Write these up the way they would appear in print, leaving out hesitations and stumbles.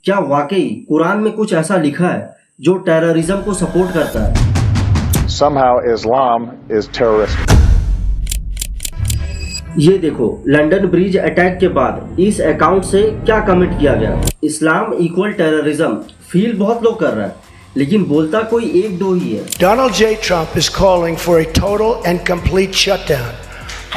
क्या वाकई कुरान में कुछ ऐसा लिखा है जो टेररिज्म को सपोर्ट करता है? Somehow Islam is terroristic. ये देखो, लंदन ब्रिज अटैक के बाद इस अकाउंट से क्या कमेंट किया गया। इस्लाम इक्वल टेररिज्म फील बहुत लोग कर रहा है, लेकिन बोलता कोई एक दो ही है। Donald J. Trump is calling for a total and complete shutdown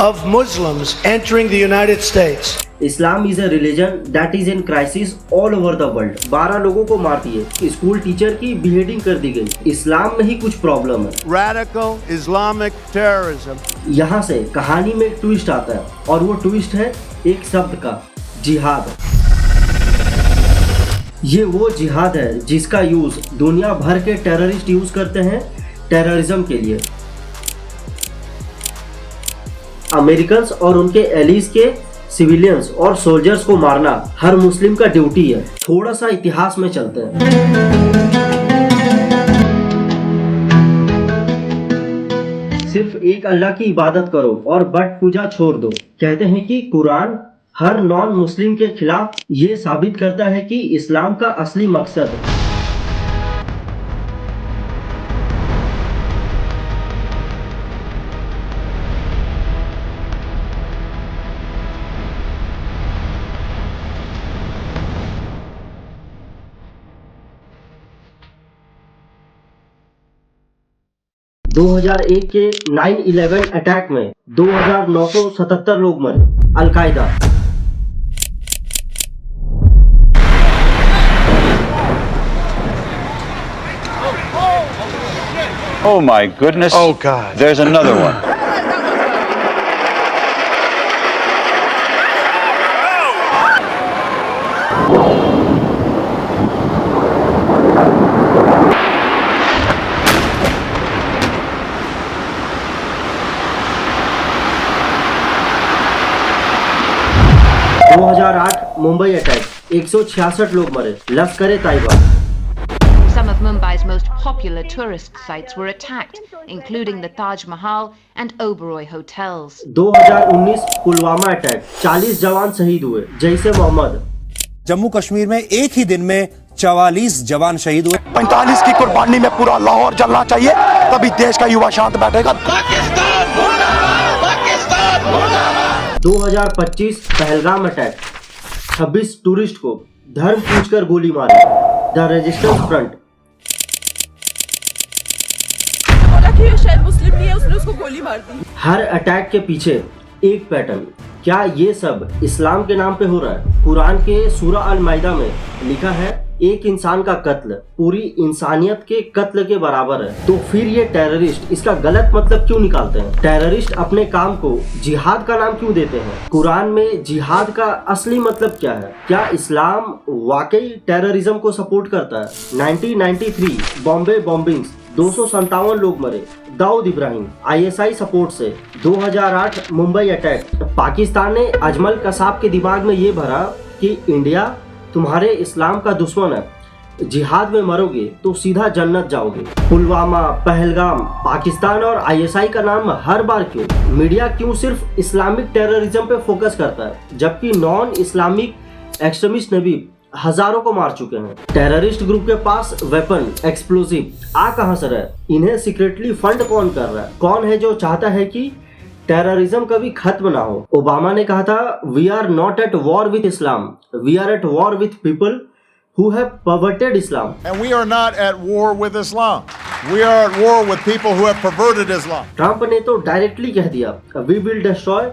of Muslims entering the United States. Islam is a religion that is in crisis all over the world. 12 लोगों को मार दिए, स्कूल टीचर की beheading कर दी गई। इस्लाम में ही कुछ problem है। Radical Islamic terrorism. यहाँ से कहानी में एक ट्विस्ट आता है, और वो ट्विस्ट है एक शब्द का, जिहाद। ये वो जिहाद है जिसका यूज दुनिया भर के टेररिस्ट यूज करते हैं टेररिज्म के लिए। अमेरिकन्स और उनके एलीज के सिविलियंस और सोल्जर्स को मारना हर मुस्लिम का ड्यूटी है। थोड़ा सा इतिहास में चलते हैं। सिर्फ एक अल्लाह की इबादत करो और बट पूजा छोड़ दो। कहते हैं कि कुरान हर नॉन मुस्लिम के खिलाफ ये साबित करता है कि इस्लाम का असली मकसद 2001 के 9/11 अटैक में 2977 लोग मरे। Al Qaeda. Oh my goodness. Oh God. There's another one. Mumbai attack, 166 लोग मरे। Lashkar-e-Taiba. Some of Mumbai's most popular tourist sites were attacked, including the Taj Mahal and Oberoi hotels. 2019 Pulwama attack, 40 जवान शहीद हुए। जैसे मोहम्मद। जम्मू कश्मीर में एक ही दिन में 44 जवान शहीद हुए। 45 की कुर्बानी में पूरा लाहौर जलना चाहिए, तभी देश का युवा शांत बैठेगा। पाकिस्तान मुर्दाबाद, पाकिस्तान मुर्दाबाद। 2025 पहलगाम अटैक, 26 टूरिस्ट को धर्म पूछकर गोली मारी। The resistance front. बोला कि ये शायद मुस्लिम नहीं है, उसने उसको गोली मार दी। हर अटैक के पीछे एक पैटर्न। क्या ये सब इस्लाम के नाम पे हो रहा है? कुरान के सूरा अल माइदा में लिखा है, एक इंसान का कत्ल पूरी इंसानियत के कत्ल के बराबर है। तो फिर ये टेररिस्ट इसका गलत मतलब क्यों निकालते हैं? टेररिस्ट अपने काम को जिहाद का नाम क्यों देते हैं? कुरान में जिहाद का असली मतलब क्या है? क्या इस्लाम वाकई टेररिज्म को सपोर्ट करता है? 1993 बॉम्बे बॉम्बिंग्स, 257 लोग मरे। दाऊद इब्राहिम ISI सपोर्ट से। 2008 मुंबई अटैक, पाकिस्तान ने अजमल कसाब के दिमाग में ये भरा कि इंडिया तुम्हारे इस्लाम का दुश्मन है, जिहाद में मरोगे तो सीधा जन्नत जाओगे। पुलवामा, पहलगाम, पाकिस्तान और ISI का नाम हर बार क्यों? मीडिया क्यों सिर्फ इस्लामिक टेररिज्म पे फोकस करता है, जबकि नॉन इस्लामिक एक्सट्रीमिस्ट ने भी हजारों को मार चुके हैं। टेररिस्ट ग्रुप के पास वेपन, एक्सप्लोजिव आ कहां से रहे? इन्हें सीक्रेटली फंड कौन कर रहा है? कौन है जो चाहता है कि टेररिज्म कभी खत्म ना हो? ओबामा ने कहा था, we are not at war with Islam, we are at war with people who have perverted Islam. And we are not at war with Islam. We are at war with people who have perverted Islam. Trump ने तो directly कह दिया, we will destroy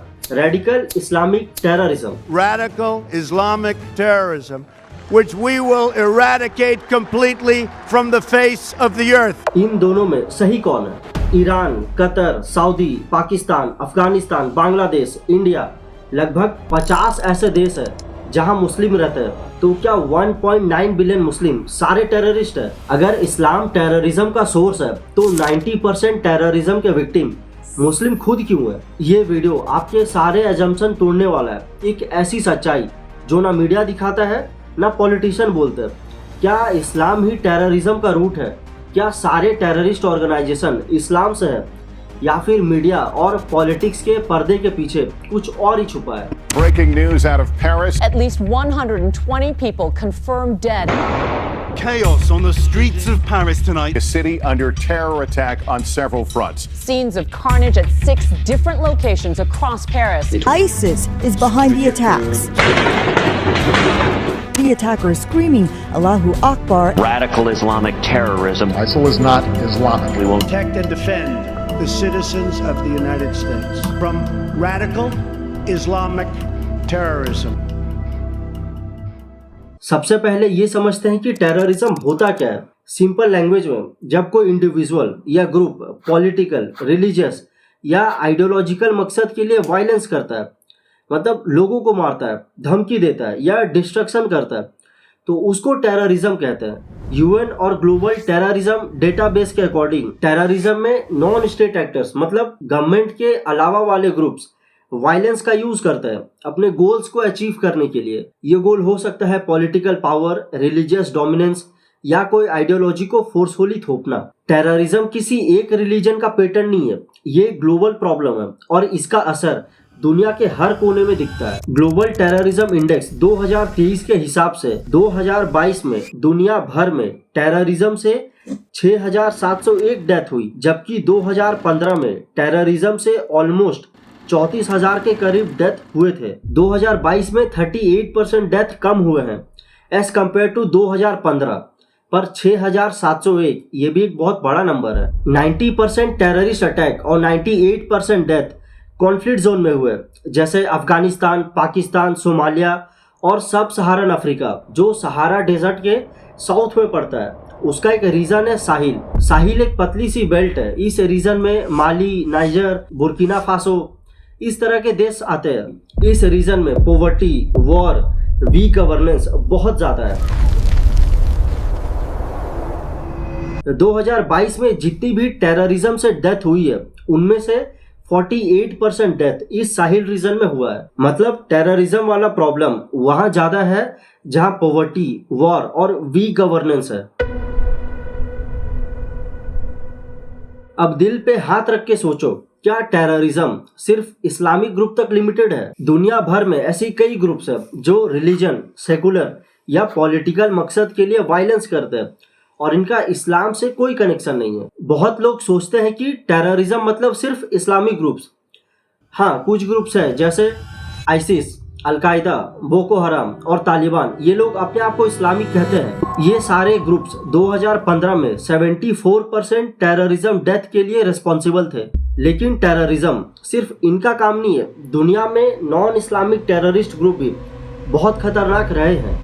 radical Islamic terrorism. Radical Islamic terrorism, which we will eradicate completely from the face of the earth. इन दोनों में सही कौन है? Iran, Qatar, Saudi, Pakistan, Afghanistan, Bangladesh, India, लगभग 50 ऐसे देश है जहां मुस्लिम रहते हैं। तो क्या 1.9 बिलियन मुस्लिम सारे टेररिस्ट है? अगर इस्लाम टेररिज्म का सोर्स है तो 90% टेररिज्म के विक्टिम मुस्लिम खुद क्यों है? ये वीडियो आपके सारे अजम्पशन तोड़ने वाला है। एक ऐसी सच्चाई जो ना मीडिया दिखाता है ना पॉलिटिशियन बोलते हैं। क्या इस्लाम ही टेररिज्म का रूट है? क्या सारे टेररिस्ट ऑर्गेनाइजेशन इस्लाम से है? या फिर मीडिया और पॉलिटिक्स के पर्दे के पीछे कुछ और ही छुपा है। Breaking news out of Paris. At least 120 people confirmed dead. Chaos on the streets of Paris tonight. A city under terror attack on several fronts. Scenes of carnage at 6 different locations across Paris. ISIS is behind the attacks. The attackers screaming Allahu Akbar. Radical Islamic terrorism. ISIL is not Islamic. We will Protect and defend the citizens of the United States from radical Islamic terrorism. सबसे पहले ये समझते हैं कि terrorism होता क्या है। Simple language में, जब कोई इंडिविजुअल या ग्रुप पॉलिटिकल, रिलीजियस या आइडियोलॉजिकल मकसद के लिए वायलेंस करता है, मतलब लोगों को मारता है, धमकी देता है या डिस्ट्रक्शन करता है, तो उसको टेररिज्म कहते हैं। यूएन और ग्लोबल टेररिज्म डेटाबेस के अकॉर्डिंग टेररिज्म में नॉन स्टेट एक्टर्स मतलब गवर्नमेंट के अलावा वाले ग्रुप्स वायलेंस का यूज करते हैं अपने गोल्स को अचीव करने के लिए। ये गोल हो सकता है पॉलिटिकल पावर, रिलीजियस डोमिनेंस या कोई आइडियोलॉजी को फोर्सफुली थोपना। टेररिज्म किसी एक रिलीजन का पैटर्न नहीं है, ये ग्लोबल प्रॉब्लम है और इसका असर दुनिया के हर कोने में दिखता है। ग्लोबल टेररिज्म इंडेक्स 2023 के हिसाब से 2022 में दुनिया भर में टेररिज्म से 6,701 डेथ हुई, जबकि 2015 में टेररिज्म से ऑलमोस्ट 34,000 के करीब डेथ हुए थे। 2022 में 38% डेथ कम हुए हैं एज कम्पेयर टू 2015, पर 6,701 ये भी एक बहुत बड़ा नंबर है। 90% टेररिस्ट अटैक और 98% डेथ कॉन्फ्लिक्ट जोन में हुए, जैसे अफगानिस्तान, पाकिस्तान, सोमालिया और सब सहारन अफ्रीका जो सहारा डेजर्ट के साउथ में पड़ता है। उसका एक रीजन है साहिल। साहिल एक पतली सी बेल्ट है। इस रीजन में माली, नाइजर, बुर्किना फासो इस तरह के देश आते हैं। इस रीजन में पॉवर्टी, वॉर, वीक गवर्नेंस बहुत ज्यादा है। 2022 में जितनी भी टेररिज्म से डेथ हुई है उनमें से 48% डेथ इस साहिल रीजन में हुआ है। मतलब टेररिज्म वाला प्रॉब्लम वहां ज्यादा है जहां पॉवर्टी, वॉर और वीक गवर्नेंस है। अब दिल पे हाथ रख के सोचो, क्या टेररिज्म सिर्फ इस्लामिक ग्रुप तक लिमिटेड है? दुनिया भर में ऐसी कई ग्रुप्स हैं जो रिलीजन, सेकुलर या पॉलिटिकल मकसद के लिए वायलेंस करते हैं और इनका इस्लाम से कोई कनेक्शन नहीं है। बहुत लोग सोचते हैं कि टेररिज्म मतलब सिर्फ इस्लामिक ग्रुप्स। हाँ, कुछ ग्रुप्स हैं जैसे आईसिस, अलकायदा, बोको हराम और तालिबान, ये लोग अपने आप को इस्लामिक कहते हैं। ये सारे ग्रुप्स 2015 में 74% टेररिज्म डेथ के लिए रिस्पॉन्सिबल थे। लेकिन टेररिज्म सिर्फ इनका काम नहीं है, दुनिया में नॉन इस्लामिक टेररिस्ट ग्रुप भी बहुत खतरनाक रहे हैं।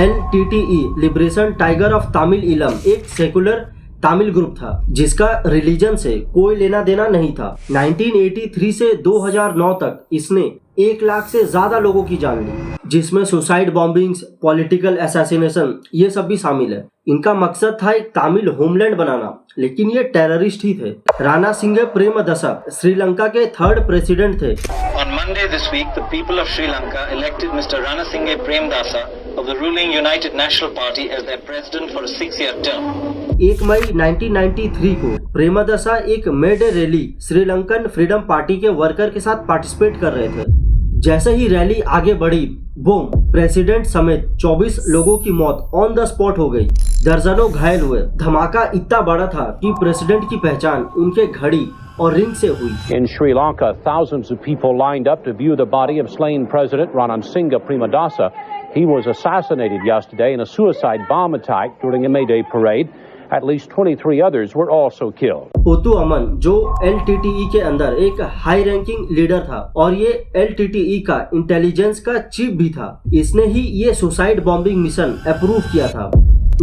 LTTE liberation tiger of Tamil इलम एक सेकुलर तमिल ग्रुप था जिसका रिलीजन से कोई लेना देना नहीं था। 1983 से 2009 तक इसने 1 लाख से ज्यादा लोगों की जान ली, जिसमें सुसाइड बॉम्बिंग्स, पॉलिटिकल असैसिनेशन ये सब भी शामिल है। इनका मकसद था एक तमिल होमलैंड बनाना, लेकिन ये टेररिस्ट ही थे। राणा सिंह प्रेमदासा श्रीलंका के 3rd प्रेसिडेंट थे। On Monday this week, the people of Sri Lanka elected Mr. Rana Singhe Premdasa of the ruling United National Party as their president for a 6-year term. 1 मई 1993 को प्रेमदासा एक made rally Sri Lankan freedom party के worker के साथ participate कर रहे थे। जैसे ही rally आगे बढ़ी, बूम, प्रेसिडेंट समेत 24 लोगों की मौत ऑन द स्पॉट हो गई, दर्जनों घायल हुए। धमाका इतना बड़ा था कि प्रेसिडेंट की पहचान उनके घड़ी और रिंग से हुई। In Sri Lanka, thousands of people lined up to view the body of slain President Ranil Singhe Premadasa. He was assassinated yesterday in a suicide bomb attack during a May Day parade. At least 23 others were also killed. पोतु अमन जो LTTE के अंदर एक high ranking leader था और ये LTTE का intelligence का chief भी था, इसने ही ये सुसाइड बॉम्बिंग मिशन अप्रूव किया था।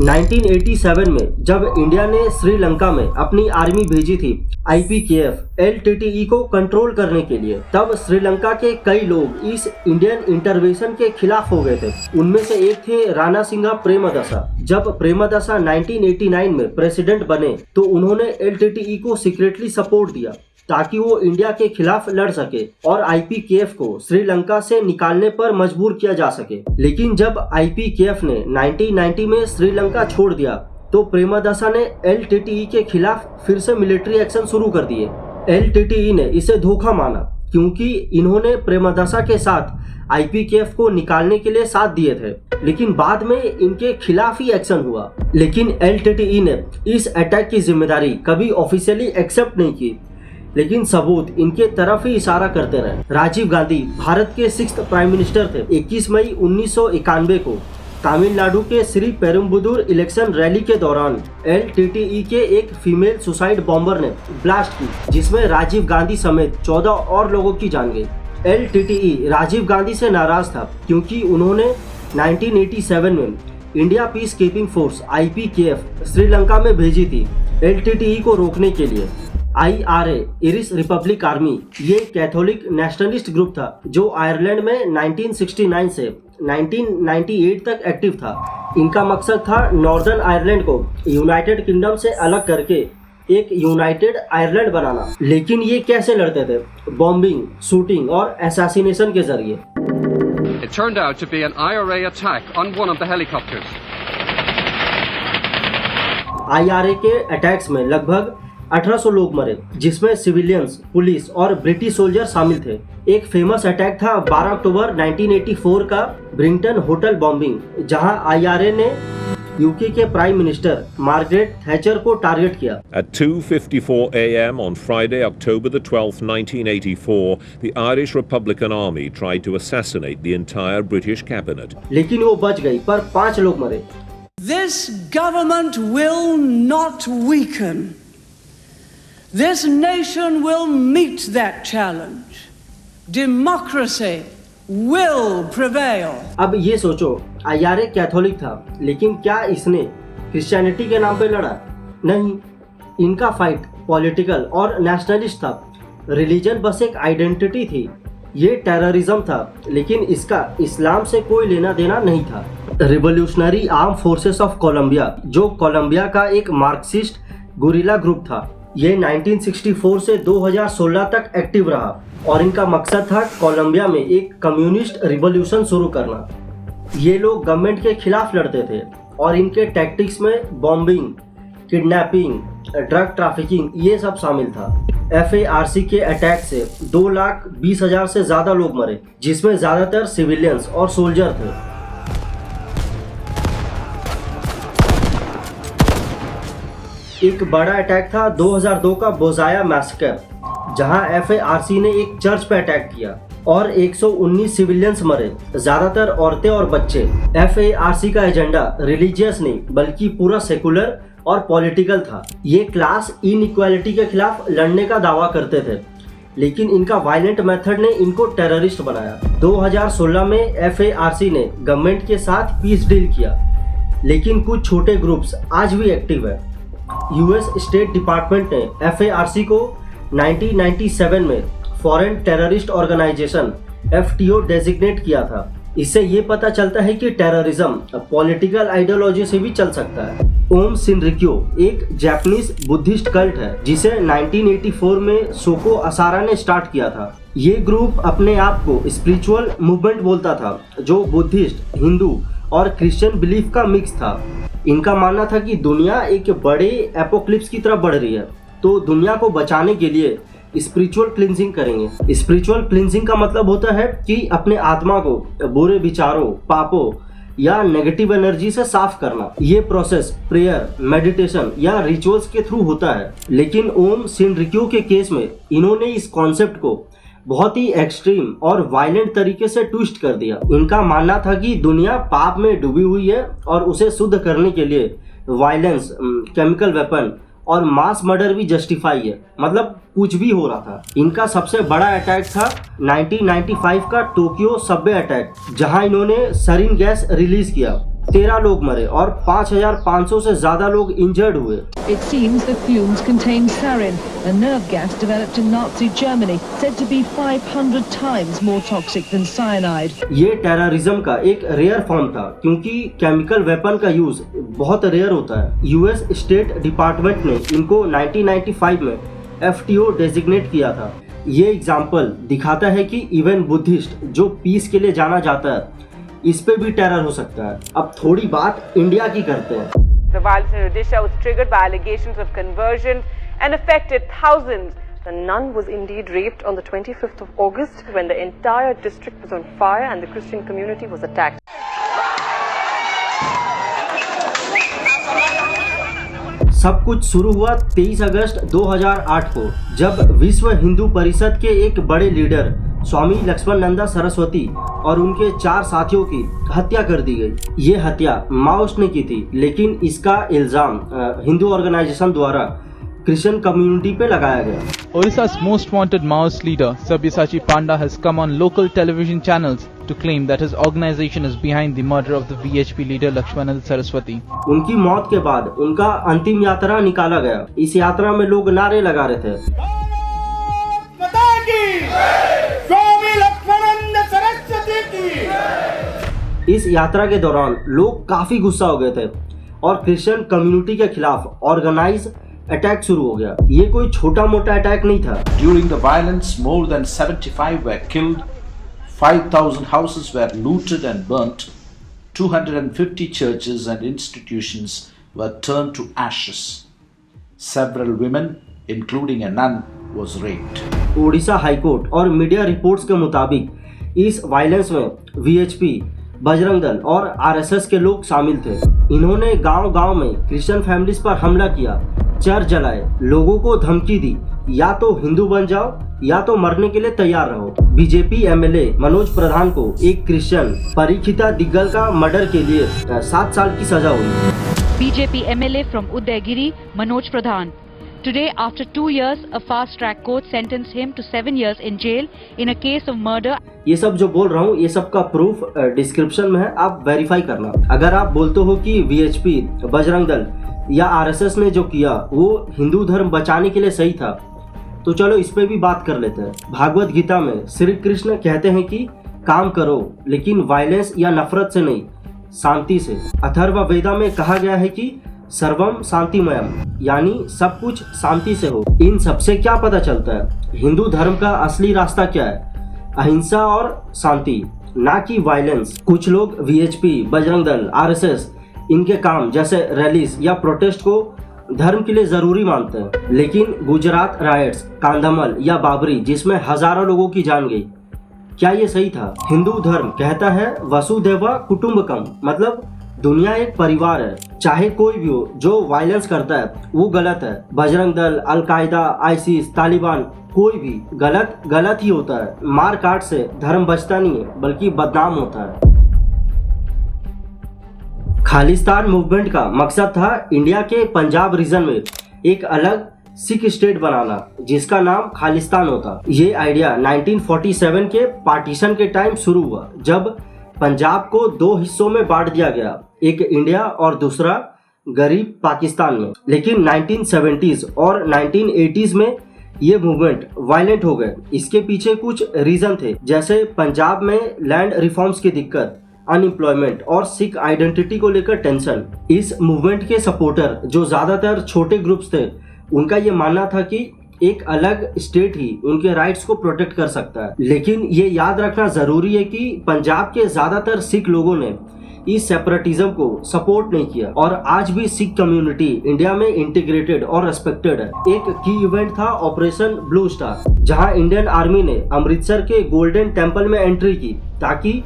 1987 में जब इंडिया ने श्रीलंका में अपनी आर्मी भेजी थी IPKF LTTE को कंट्रोल करने के लिए, तब श्रीलंका के कई लोग इस इंडियन इंटरवेंशन के खिलाफ हो गए थे। उनमें से एक थे राणा सिंह प्रेमदासा। जब प्रेमदासा 1989 में प्रेसिडेंट बने तो उन्होंने LTTE को सीक्रेटली सपोर्ट दिया ताकि वो इंडिया के खिलाफ लड़ सके और IPKF को श्रीलंका से निकालने पर मजबूर किया जा सके। लेकिन जब IPKF ने 1990 में श्रीलंका छोड़ दिया तो प्रेमदासा ने LTTE के खिलाफ फिर से मिलिट्री एक्शन शुरू कर दिए। LTTE ने इसे धोखा माना क्योंकि इन्होंने प्रेमदासा के साथ IPKF को निकालने के लिए साथ दिए थे, लेकिन बाद में इनके खिलाफ ही एक्शन हुआ। लेकिन LTTE ने इस अटैक की जिम्मेदारी कभी ऑफिशियली एक्सेप्ट नहीं की, लेकिन सबूत इनके तरफ ही इशारा करते रहे। राजीव गांधी भारत के 6th प्राइम मिनिस्टर थे। 21 मई 1991 को तमिलनाडु के श्री पेरुम्बुदुर इलेक्शन रैली के दौरान LTTE के एक फीमेल सुसाइड बॉम्बर ने ब्लास्ट की, जिसमें राजीव गांधी समेत 14 और लोगों की जान गई। LTTE राजीव गांधी से नाराज था क्योंकि उन्होंने 1987 में India peace keeping force IPKF Sri Lanka में भेजी थी LTTE को रोकने के लिए। IRA इरिश रिपब्लिक आर्मी ये कैथोलिक नेशनलिस्ट ग्रुप था जो आयरलैंड में 1969 से 1998 तक एक्टिव था। इनका मकसद था नॉर्दर्न आयरलैंड को यूनाइटेड किंगडम से अलग करके एक यूनाइटेड आयरलैंड बनाना। लेकिन ये कैसे लड़ते थे? बॉम्बिंग, शूटिंग और असैसिनेशन के जरिए। It turned out to be an IRA attack on one of the helicopters. IRA के अटैक्स में लगभग 1800 लोग मरे, जिसमें सिविलियंस, पुलिस और ब्रिटिश सोल्जर शामिल थे। एक फेमस अटैक था 12 अक्टूबर 1984 का ब्रिंगटन होटल बॉम्बिंग, जहां IRA ने यूके के प्राइम मिनिस्टर मार्गरेट थैचर को टारगेट किया। At 2:54 a.m. on Friday, October the 12th, 1984, the Irish Republican Army tried to assassinate the entire British cabinet. लेकिन वो बच गई, पर 5 लोग मरे। This government will not weaken. This nation will meet that challenge. Democracy will prevail. अब ये सोचो, IRA कैथोलिक था, लेकिन क्या इसने क्रिश्चियनिटी के नाम पे लड़ा? नहीं, इनका फाइट पॉलिटिकल और नेशनलिस्ट था। रिलीजन बस एक आइडेंटिटी थी। ये टेररिज्म था, लेकिन इसका इस्लाम से कोई लेना देना नहीं था। Revolutionary arm forces of Colombia, जो कोलंबिया का एक मार्क्सिस्ट गुरिल्ला ग्रुप था, ये 1964 से 2016 तक एक्टिव रहा और इनका मकसद था कोलंबिया में एक कम्युनिस्ट रिवॉल्यूशन शुरू करना। ये लोग गवर्नमेंट के खिलाफ लड़ते थे और इनके टैक्टिक्स में बॉम्बिंग, किडनैपिंग, ड्रग ट्रैफिकिंग ये सब शामिल था। FARC के अटैक से 2,20,000 से ज्यादा लोग मरे, जिसमें ज्यादातर सिविलियंस और सोल्जर थे। एक बड़ा अटैक था 2002 का बोजाया मैसेकर, जहां FARC ने एक चर्च पे अटैक किया और 119 सिविलियंस मरे, ज्यादातर औरतें और बच्चे। FARC का एजेंडा रिलीजियस नहीं बल्कि पूरा सेकुलर और पॉलिटिकल था। ये क्लास इनइक्वालिटी के खिलाफ लड़ने का दावा करते थे, लेकिन इनका वायलेंट मेथड ने इनको टेररिस्ट बनाया। 2016 में FARC ने गवर्नमेंट के साथ पीस डील किया, लेकिन कुछ छोटे ग्रुप्स आज भी एक्टिव है। US स्टेट डिपार्टमेंट ने FARC को 1997 में foreign terrorist organisation FTO designate किया था। इससे ये पता चलता है कि टेररिज्म पॉलिटिकल आइडियोलॉजी से भी चल सकता है। ओम शिनरिक्यो एक जापानीज बुद्धिस्ट कल्ट है, जिसे 1984 में सोको असारा ने स्टार्ट किया था। ये ग्रुप अपने आप को स्पिरिचुअल मूवमेंट बोलता था, जो बुद्धिस्ट, हिंदू और क्रिश्चियन बिलीफ का मिक्स था। इनका मानना था कि दुनिया एक बड़े एपोक्लिप्स की तरफ बढ़ रही है, तो दुनिया को बचाने के लिए स्पिरिचुअल क्लींजिंग करेंगे। स्पिरिचुअल क्लींजिंग का मतलब होता है कि अपने आत्मा को बुरे विचारों, पापों या नेगेटिव एनर्जी से साफ करना। ये प्रोसेस प्रेयर, मेडिटेशन या रिचुअल्स के थ्रू होता है। लेकिन ओम शिनरिक्यो के केस में इन्होंने इस कॉन्सेप्ट को बहुत ही एक्सट्रीम और वायलेंट तरीके से ट्विस्ट कर दिया। इनका मानना था कि दुनिया पाप में डूबी हुई है और उसे शुद्ध करने के लिए वायलेंस, केमिकल वेपन और मास मर्डर भी जस्टिफाई है, मतलब कुछ भी हो रहा था। इनका सबसे बड़ा अटैक था 1995 का टोक्यो सबवे अटैक, जहां इन्होंने सरीन गैस रिलीज किया। 13 लोग मरे और 5,500 से ज्यादा लोग इंजर्ड हुए। It seems the fumes contain sarin, a nerve gas developed in Nazi Germany, said to be 500 times more toxic than cyanide. ये टेररिज्म का एक रेयर फॉर्म था, क्योंकि केमिकल वेपन का यूज बहुत रेयर होता है। US स्टेट डिपार्टमेंट ने इनको 1995 में FTO डेजिग्नेट किया था। ये एग्जाम्पल दिखाता है कि इवन बुद्धिस्ट जो पीस के लिए जाना जाता है, इस पे भी टेरर हो सकता है। अब थोड़ी बात इंडिया की करते हैं। The violence in Odisha was triggered by allegations of conversion and affected thousands. The nun was indeed raped on the 25th of August when the entire district was on fire and the Christian community was attacked. सब कुछ शुरू हुआ 23 अगस्त 2008 को, जब विश्व हिंदू परिषद के एक बड़े लीडर स्वामी लक्ष्मणानंद सरस्वती और उनके 4 साथियों की हत्या कर दी गई। ये हत्या माओइस्ट ने की थी, लेकिन इसका इल्जाम हिंदू ऑर्गेनाइजेशन द्वारा क्रिश्चियन कम्युनिटी पे लगाया गया। Odisha's most wanted Maoist leader, Sabyasachi Panda, has come on local television channels to claim that his organization is behind the murder of the VHP leader Lakshmanananda Saraswati. उनकी मौत के बाद उनका अंतिम यात्रा निकाला गया। इस यात्रा में लोग नारे लगा रहे थे, स्वामी लक्ष्मणानंद सरस्वती की। इस यात्रा के दौरान लोग काफी गुस्सा हो गए थे और क्रिश्चियन कम्युनिटी के खिलाफ ऑर्गेनाइज अटैक शुरू हो गया। ये कोई छोटा मोटा अटैक नहीं था। During the violence, more than 75 were killed, 5,000 houses were looted and burnt, 250 churches and institutions were turned to ashes. Several women, including a nun, was raped. Odisha high court और मीडिया रिपोर्ट्स के मुताबिक इस वायलेंस में VHP, Bajrang Dal और RSS के लोग शामिल थे। इन्होंने गांव-गांव में क्रिश्चियन फैमिलीज पर हमला किया, चर्च जलाए, लोगों को धमकी दी, या तो हिंदू बन जाओ या तो मरने के लिए तैयार रहो। बीजेपी MLA मनोज प्रधान को एक क्रिश्चियन परीक्षिता दिग्गल का मर्डर के लिए 7 साल की सजा हुई। BJP MLA from Udaygiri, Manoj Pradhan. Today, after 2 years, a fast-track court sentenced him to 7 years in jail in a case of murder. ये सब जो बोल रहा हूँ, ये सब का प्रूफ डिस्क्रिप्शन में है, आप वेरीफाई करना। अगर आप बोलते हो कि VHP, बजरंग दल या RSS ने जो किया वो हिंदू धर्म बचाने के लिए सही था, तो चलो इस पे भी बात कर लेते हैं। भागवत गीता में श्री कृष्ण कहते हैं कि काम करो, लेकिन वायलेंस या नफरत से नहीं, शांति से। अथर्व वेदा में कहा गया है कि सर्वम शांतिमयम, यानी सब कुछ शांति से हो। इन सबसे क्या पता चलता है? हिंदू धर्म का असली रास्ता क्या है? अहिंसा और शांति, ना कि वायलेंस। कुछ लोग VHP, बजरंग दल, RSS इनके काम जैसे रैलीज या प्रोटेस्ट को धर्म के लिए जरूरी मानते हैं, लेकिन गुजरात राइट्स, कांधमाल या बाबरी जिसमें हजारों लोगों की जान गई, क्या ये सही था? हिंदू धर्म कहता है वसुधैव कुटुंबकम, मतलब दुनिया एक परिवार है। चाहे कोई भी हो, जो वायलेंस करता है वो गलत है। बजरंग दल, अलकायदा, ISIS, तालिबान, कोई भी गलत ही होता है। मार काट से धर्म बचता नहीं है, बल्कि बदनाम होता है। खालिस्तान मूवमेंट का मकसद था इंडिया के पंजाब रीजन में एक अलग सिख स्टेट बनाना, जिसका नाम खालिस्तान होता। ये आइडिया 1947 के पार्टीशन के टाइम शुरू हुआ, जब पंजाब को 2 हिस्सों में बांट दिया गया, एक इंडिया और दूसरा गरीब पाकिस्तान में। लेकिन 1970s और 1980s में ये मूवमेंट वायलेंट हो गए। इसके पीछे कुछ रीजन थे, जैसे पंजाब में लैंड रिफॉर्म्स की दिक्कत, अनएम्प्लॉयमेंट और सिख आइडेंटिटी को लेकर टेंशन। इस मूवमेंट के सपोर्टर, जो ज्यादातर छोटे ग्रुप्स थे, उनका ये मानना था कि एक अलग स्टेट ही उनके राइट्स को प्रोटेक्ट कर सकता है। लेकिन ये याद रखना जरूरी है कि पंजाब के ज्यादातर सिख लोगों ने इस सेपरेटिज्म को सपोर्ट नहीं किया, और आज भी सिख कम्युनिटी इंडिया में इंटीग्रेटेड और रेस्पेक्टेड है। एक की इवेंट था ऑपरेशन ब्लू स्टार, जहां इंडियन आर्मी ने अमृतसर के गोल्डन टेम्पल में एंट्री की, ताकि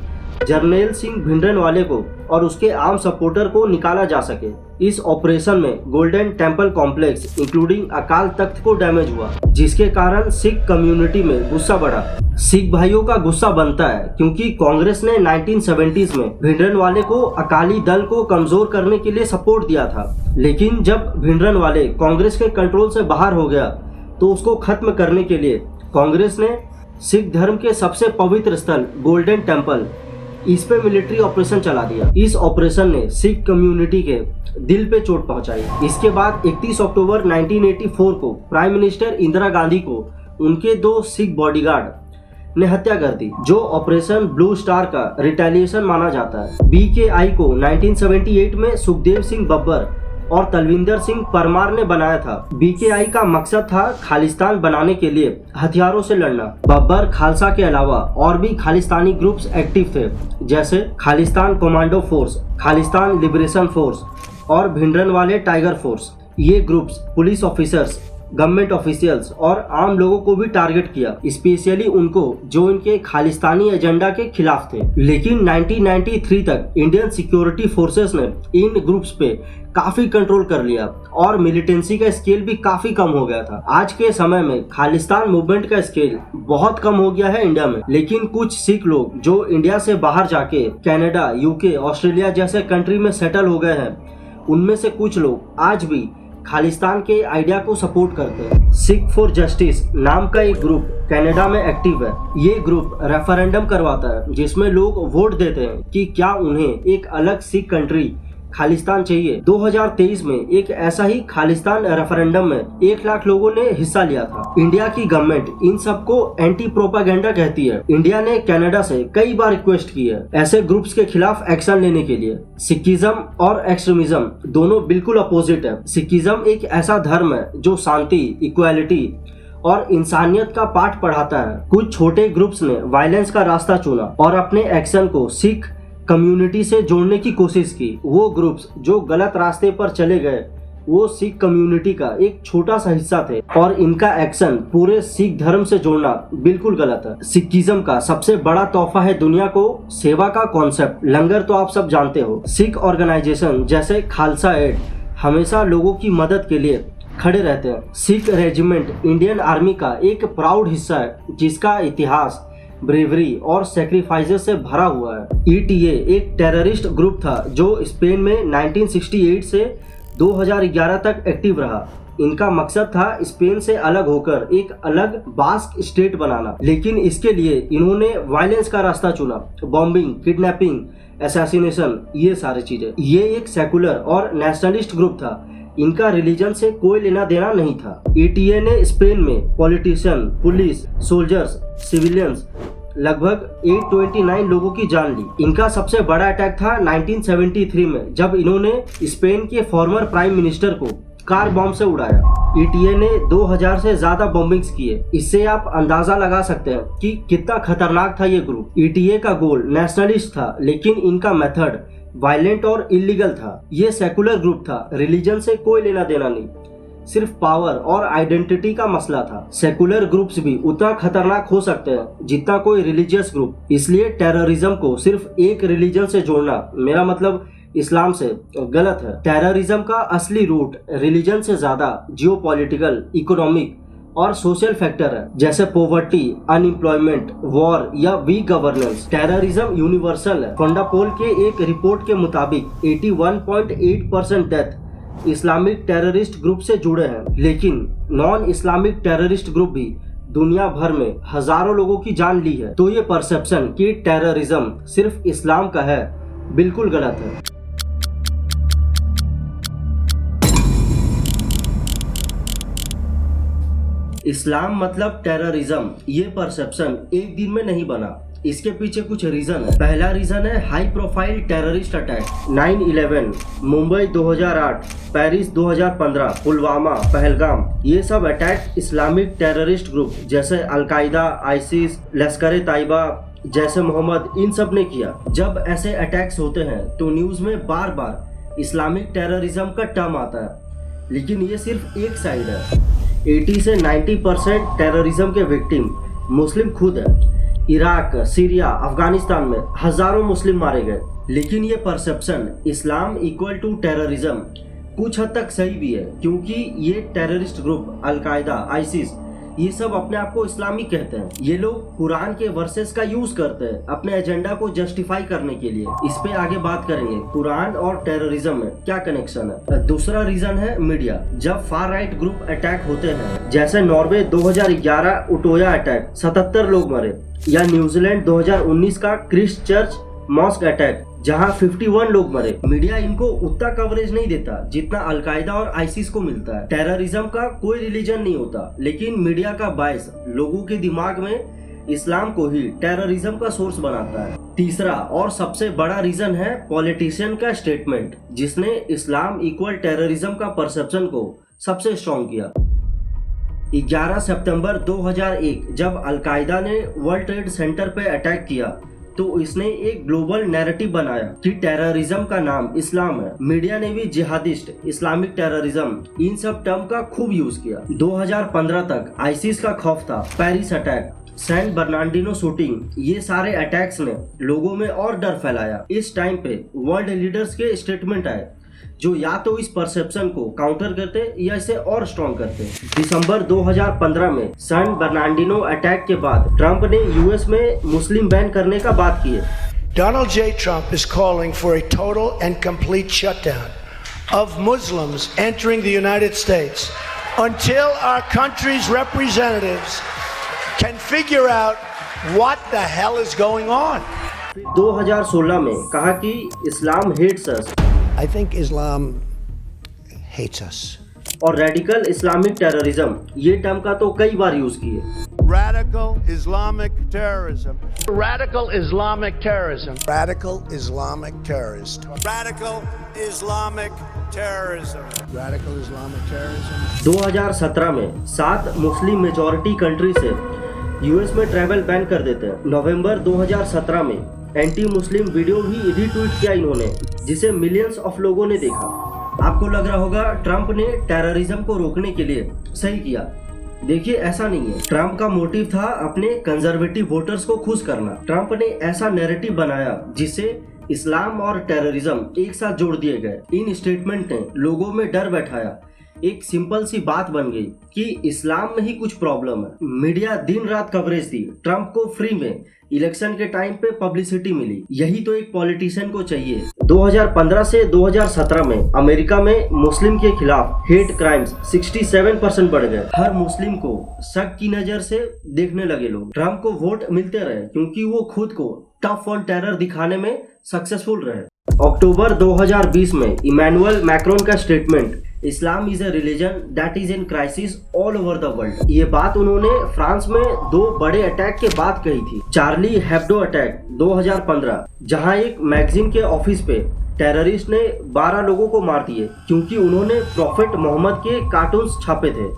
जर्नैल सिंह भिंडरनवाले को और उसके आर्म सपोर्टर को निकाला जा सके। इस ऑपरेशन में golden temple complex including Akal Takht को डैमेज हुआ, जिसके कारण सिख कम्युनिटी में गुस्सा बढ़ा। सिख भाइयों का गुस्सा बनता है क्योंकि कांग्रेस ने 1970s में भिंडरनवाले को अकाली दल को कमजोर करने के लिए सपोर्ट दिया था। लेकिन जब भिंडरनवाले कांग्रेस के कंट्रोल से बाहर हो गया, तो उसको खत्म करने के लिए कांग्रेस ने सिख धर्म के सबसे पवित्र स्थल गोल्डन टेम्पल, इस पे मिलिट्री ऑपरेशन चला दिया। इस ऑपरेशन ने सिख कम्युनिटी के दिल पे चोट पहुंचाई। इसके बाद 31 अक्टूबर 1984 को प्राइम मिनिस्टर इंदिरा गांधी को उनके 2 सिख बॉडीगार्ड ने हत्या कर दी, जो ऑपरेशन ब्लू स्टार का रिटेलिएशन माना जाता है। BKI को 1978 में सुखदेव सिंह बब्बर और तलविंदर सिंह परमार ने बनाया था। BKI का मकसद था खालिस्तान बनाने के लिए हथियारों से लड़ना। बब्बर खालसा के अलावा और भी खालिस्तानी ग्रुप्स एक्टिव थे, जैसे Khalistan commando force, Khalistan liberation force और भिंडरनवाले टाइगर फोर्स। ये groups police officers, government officials और आम लोगों को भी टारगेट किया, स्पेशली उनको जो इनके खालिस्तानी एजेंडा के खिलाफ थे। लेकिन 1993 तक इंडियन सिक्योरिटी फोर्सेस ने इन ग्रुप्स पे काफी कंट्रोल कर लिया और मिलिटेंसी का स्केल भी काफी कम हो गया था। आज के समय में खालिस्तान मूवमेंट का स्केल बहुत कम हो गया है इंडिया में, लेकिन कुछ सिख लोग जो इंडिया से बाहर जाके कनाडा, UK, ऑस्ट्रेलिया जैसे कंट्री में सेटल हो गए हैं, उनमें से कुछ लोग आज भी खालिस्तान के आइडिया को सपोर्ट करते हैं। सिख फॉर जस्टिस नाम का एक ग्रुप कनाडा में एक्टिव है। ये ग्रुप रेफरेंडम करवाता है जिसमें लोग वोट देते हैं कि क्या उन्हें एक अलग सिख कंट्री खालिस्तान चाहिए। 2023 में एक ऐसा ही खालिस्तान रेफरेंडम में 1 लाख लोगों ने हिस्सा लिया था। इंडिया की गवर्नमेंट इन सबको एंटी प्रोपागेंडा कहती है। इंडिया ने कनाडा से कई बार रिक्वेस्ट की है ऐसे ग्रुप्स के खिलाफ एक्शन लेने के लिए। सिखिज्म और एक्सट्रीमिज्म दोनों बिल्कुल अपोजिट है। सिखिज्म एक ऐसा धर्म है जो शांति, इक्वालिटी और इंसानियत का पाठ पढ़ाता है। कुछ छोटे ग्रुप्स ने वायलेंस का रास्ता चुना और अपने एक्शन को सिख कम्युनिटी से जोड़ने की कोशिश की। वो ग्रुप्स जो गलत रास्ते पर चले गए वो सिख कम्युनिटी का एक छोटा सा हिस्सा थे और इनका एक्शन पूरे सिख धर्म से जोड़ना बिल्कुल गलत है। सिखिज्म का सबसे बड़ा तोहफा है दुनिया को सेवा का कॉन्सेप्ट। लंगर तो आप सब जानते हो। सिख ऑर्गेनाइजेशन जैसे खालसा एड हमेशा लोगों की मदद के लिए खड़े रहते हैं। सिख रेजिमेंट इंडियन आर्मी का एक प्राउड हिस्सा है जिसका इतिहास ब्रेवरी और सेक्रीफाइसेस से भरा हुआ है। ETA एक टेररिस्ट ग्रुप था जो स्पेन में 1968 से 2011 तक एक्टिव रहा। इनका मकसद था स्पेन से अलग होकर एक अलग बास्क स्टेट बनाना, लेकिन इसके लिए इन्होंने वायलेंस का रास्ता चुना। बॉम्बिंग, किडनैपिंग, असैसिनेशन, ये सारी चीजें। ये एक सेकुलर और नेशनलिस्ट ग्रुप था। इनका रिलीजन से कोई लेना देना नहीं था। ETA ने स्पेन में पॉलिटिशियन, पुलिस, सोल्जर्स, सिविलियंस लगभग 829 लोगों की जान ली। इनका सबसे बड़ा अटैक था 1973 में जब इन्होंने स्पेन के फॉर्मर प्राइम मिनिस्टर को कार बॉम्ब से उड़ाया। ETA ने 2000 से ज्यादा बॉम्बिंग्स किए। इससे आप अंदाजा लगा सकते हैं कि कितना खतरनाक था ये ग्रुप। ETA का गोल नेशनलिस्ट था, लेकिन इनका मेथड वायलेंट और इलीगल था। ये सेकुलर ग्रुप था, रिलीजन से कोई लेना देना नहीं, सिर्फ पावर और आइडेंटिटी का मसला था। सेकुलर ग्रुप्स भी उतना खतरनाक हो सकते हैं जितना कोई रिलीजियस ग्रुप। इसलिए टेररिज्म को सिर्फ एक रिलीजन से जोड़ना, मेरा मतलब इस्लाम से, गलत है। टेररिज्म का असली रूट रिलीजन से ज्यादा जियोपॉलिटिकल, इकोनॉमिक और सोशल फैक्टर है, जैसे पॉवर्टी, अनएम्प्लॉयमेंट, वॉर या वीक गवर्नेंस। टेररिज्म यूनिवर्सल है। फंडापोल के एक रिपोर्ट के मुताबिक 81.8% डेथ इस्लामिक टेररिस्ट ग्रुप से जुड़े हैं, लेकिन नॉन इस्लामिक टेररिस्ट ग्रुप भी दुनिया भर में हजारों लोगों की जान ली है। तो ये परसेप्शन कि टेररिज्म सिर्फ इस्लाम का है बिल्कुल गलत है। इस्लाम मतलब टेररिज्म, ये परसेप्शन एक दिन में नहीं बना। इसके पीछे कुछ रीजन है। पहला रीजन है high profile terrorist attack. 9/11, Mumbai 2008, Paris 2015, Pulwama, Pahalgam, ये सब अटैक इस्लामिक टेररिस्ट ग्रुप जैसे अलकायदा, आईसिस, लश्कर तैयबा, जैसे मोहम्मद, इन सब ने किया। जब ऐसे अटैक्स होते हैं तो न्यूज में बार बार इस्लामिक टेररिज्म का टर्म आता है, लेकिन ये सिर्फ एक साइड है। 80 से 90% टेररिज्म के विक्टिम मुस्लिम खुद है। इराक, सीरिया, अफगानिस्तान में हजारों मुस्लिम मारे गए। लेकिन ये perception Islam equal to terrorism कुछ हद तक सही भी है, क्योंकि ये टेररिस्ट ग्रुप अलकायदा, आईसिस, ये सब अपने आप को इस्लामिक कहते हैं। ये लोग कुरान के वर्सेस का यूज करते हैं अपने एजेंडा को जस्टिफाई करने के लिए। इस पे आगे बात करेंगे कुरान और टेररिज्म में क्या कनेक्शन है। दूसरा रीजन है मीडिया। जब फार राइट ग्रुप अटैक होते हैं, जैसे नॉर्वे 2011 उटोया अटैक, 77 लोग मरे, या न्यूजीलैंड 2019 का क्रिस्ट चर्च मॉस्क अटैक जहां 51 लोग मरे, मीडिया इनको उतना कवरेज नहीं देता जितना अलकायदा और आईसिस को मिलता है। टेररिज्म का कोई रिलीजन नहीं होता, लेकिन मीडिया का बायस लोगों के दिमाग में इस्लाम को ही टेररिज्म का सोर्स बनाता है। तीसरा और सबसे बड़ा रीजन है पॉलिटिशियन का स्टेटमेंट, जिसने इस्लाम इक्वल टेररिज्म का परसेप्शन को सबसे स्ट्रॉन्ग किया। 11 सितंबर 2001 जब अलकायदा ने वर्ल्ड ट्रेड सेंटर पे अटैक किया तो इसने एक ग्लोबल नैरेटिव बनाया कि टेररिज्म का नाम इस्लाम है। मीडिया ने भी जिहादिस्ट, इस्लामिक टेररिज्म, इन सब टर्म का खूब यूज किया। 2015 तक आईसिस का खौफ था, Paris attack, San Bernardino shooting, ये सारे अटैक्स ने लोगों में और डर फैलाया। इस टाइम पे वर्ल्ड लीडर्स के स्टेटमेंट आए जो या तो इस परसेप्शन को काउंटर करते या इसे और स्ट्रॉन्ग करते। दिसंबर 2015 में सैन बर्नार्डिनो अटैक के बाद ट्रंप ने यूएस में मुस्लिम बैन करने का बात की है। Donald J. Trump is calling for a total and complete shutdown of Muslims entering the United States until our country's representatives can figure out what the hell is going on. 2016 में कहा कि Islam hates us. I think Islam hates us. और radical Islamic terrorism ये term का तो कई बार use किए। Radical Islamic terrorism. Radical Islamic terrorism. Radical Islamic terrorist. Radical Islamic terrorism. Radical Islamic terrorism. 2017 में 7 मुस्लिम मेजॉरिटी कंट्री से US में ट्रैवल बैन कर देते हैं। नवंबर 2017 में एंटी मुस्लिम वीडियो भी रीट्वीट किया इन्होंने, जिसे मिलियंस ऑफ लोगों ने देखा। आपको लग रहा होगा ट्रंप ने टेररिज्म को रोकने के लिए सही किया। देखिए ऐसा नहीं है। ट्रंप का मोटिव था अपने कंजर्वेटिव वोटर्स को खुश करना। ट्रंप ने ऐसा नैरेटिव बनाया जिससे इस्लाम और टेररिज्म एक साथ जोड़ दिए गए। इन स्टेटमेंट ने लोगों में डर बैठाया। एक सिंपल सी बात बन गई कि इस्लाम में ही कुछ प्रॉब्लम है। मीडिया दिन रात कवरेज दी। ट्रंप को फ्री में इलेक्शन के टाइम पे पब्लिसिटी मिली। यही तो एक पॉलिटिशियन को चाहिए। 2015 से 2017 में अमेरिका में मुस्लिम के खिलाफ हेट क्राइम्स 67% बढ़ गए। हर मुस्लिम को शक की नजर से देखने लगे लोग। ट्रंप को वोट मिलते रहे क्योंकि वो खुद को टफ ऑन टेरर दिखाने में सक्सेसफुल रहे। अक्टूबर 2020 में इमैनुअल मैक्रोन का statement, Islam is a religion that is in crisis all over the world. ये बात उन्होंने फ्रांस में 2 बड़े अटैक के बाद कही थी। चार्ली हेब्डो अटैक 2015, जहां एक मैगजीन के ऑफिस पे टेररिस्ट ने 12 लोगों को मार दिए क्योंकि उन्होंने प्रॉफेट मोहम्मद के कार्टून्स छापे थे।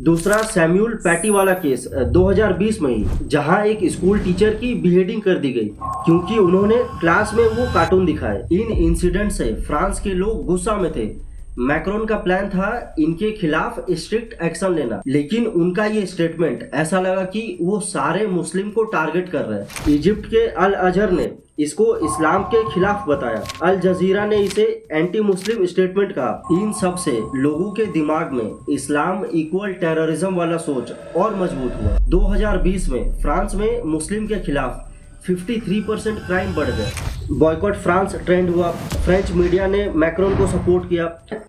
दूसरा सैम्यूल पैटी वाला केस 2020 में ही, जहां एक स्कूल टीचर की बिहेडिंग कर दी गई क्योंकि उन्होंने क्लास में वो कार्टून दिखाए। इन इंसिडेंट से फ्रांस के लोग गुस्सा में थे। मैक्रोन का प्लान था इनके खिलाफ स्ट्रिक्ट एक्शन लेना, लेकिन उनका ये स्टेटमेंट ऐसा लगा कि वो सारे मुस्लिम को टारगेट कर रहे हैं। इजिप्ट के अल अजहर ने इसको इस्लाम के खिलाफ बताया। अल जजीरा ने इसे एंटी मुस्लिम स्टेटमेंट कहा। इन सब से लोगों के दिमाग में इस्लाम इक्वल टेररिज्म वाला सोच और मजबूत हुआ। 2020 में फ्रांस में मुस्लिम के खिलाफ 53% क्राइम बढ़ गए। बॉयकॉट फ्रांस ट्रेंड हुआ। फ्रेंच मीडिया ने मैक्रोन को सपोर्ट किया,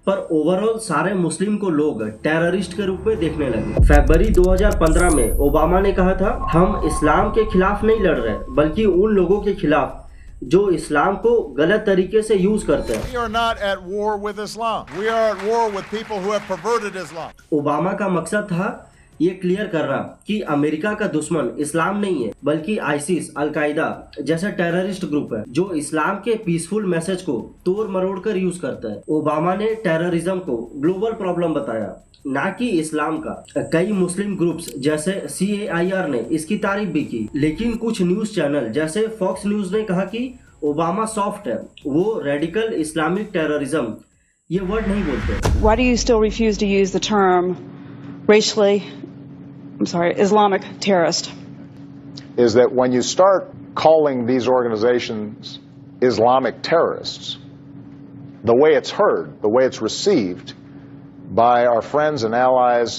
पर ओवरऑल सारे मुस्लिम को लोग टेररिस्ट के रूप में देखने लगे। फरवरी 2015 में ओबामा ने कहा था, हम इस्लाम के खिलाफ नहीं लड़ रहे बल्कि उन लोगों के खिलाफ जो इस्लाम को गलत तरीके से यूज करते हैं। We are not at war with Islam. We are at war with people who have perverted Islam. Obama का मकसद था ये क्लियर करना कि अमेरिका का दुश्मन इस्लाम नहीं है बल्कि आईसिस, अलकायदा जैसा टेररिस्ट ग्रुप है जो इस्लाम के पीसफुल मैसेज को तोड़ मरोड़ कर यूज करता है। ओबामा ने टेररिज्म को ग्लोबल प्रॉब्लम बताया, ना कि इस्लाम का। कई मुस्लिम ग्रुप्स जैसे CAIR ने इसकी तारीफ भी की, लेकिन कुछ न्यूज चैनल जैसे फॉक्स न्यूज ने कहा कि ओबामा सॉफ्ट है, वो रेडिकल इस्लामिक टेररिज्म ये वर्ड नहीं बोलते। Why do you still refuse to use the term Islamic terrorist? Is that when you start calling these organizations Islamic terrorists, the way it's heard, the way it's received by our friends and allies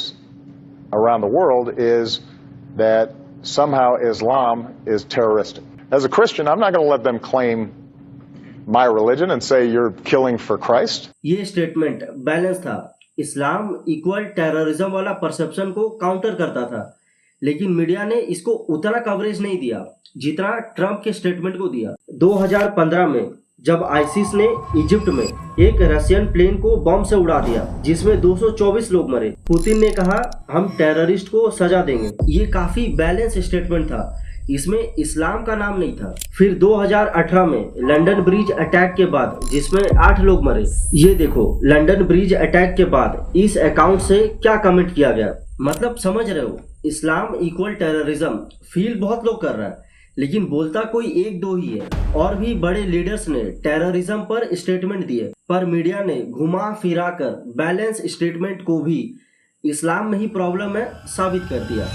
around the world is that somehow Islam is terroristic. As a Christian, I'm not going to let them claim my religion and say you're killing for Christ. ये statement balance था। इस्लाम equal terrorism वाला perception को counter करता था, लेकिन media ने इसको उतना कवरेज नहीं दिया जितना ट्रंप के स्टेटमेंट को दिया। 2015 में जब आईसिस ने इजिप्ट में एक रशियन प्लेन को बम से उड़ा दिया जिसमें 224 लोग मरे, पुतिन ने कहा हम टेररिस्ट को सजा देंगे। ये काफी बैलेंस स्टेटमेंट था, इसमें इस्लाम का नाम नहीं था। फिर 2018 में लंदन ब्रिज अटैक के बाद जिसमें 8 लोग मरे, ये देखो लंदन ब्रिज अटैक के बाद इस अकाउंट से क्या कमेंट किया गया। मतलब समझ रहे हो, इस्लाम इक्वल टेररिज्म फील बहुत लोग कर रहा है, लेकिन बोलता कोई एक दो ही है। और भी बड़े लीडर्स ने टेररिज्म पर स्टेटमेंट दिए, पर मीडिया ने घुमा फिरा कर बैलेंस स्टेटमेंट को भी इस्लाम में ही प्रॉब्लम है साबित कर दिया।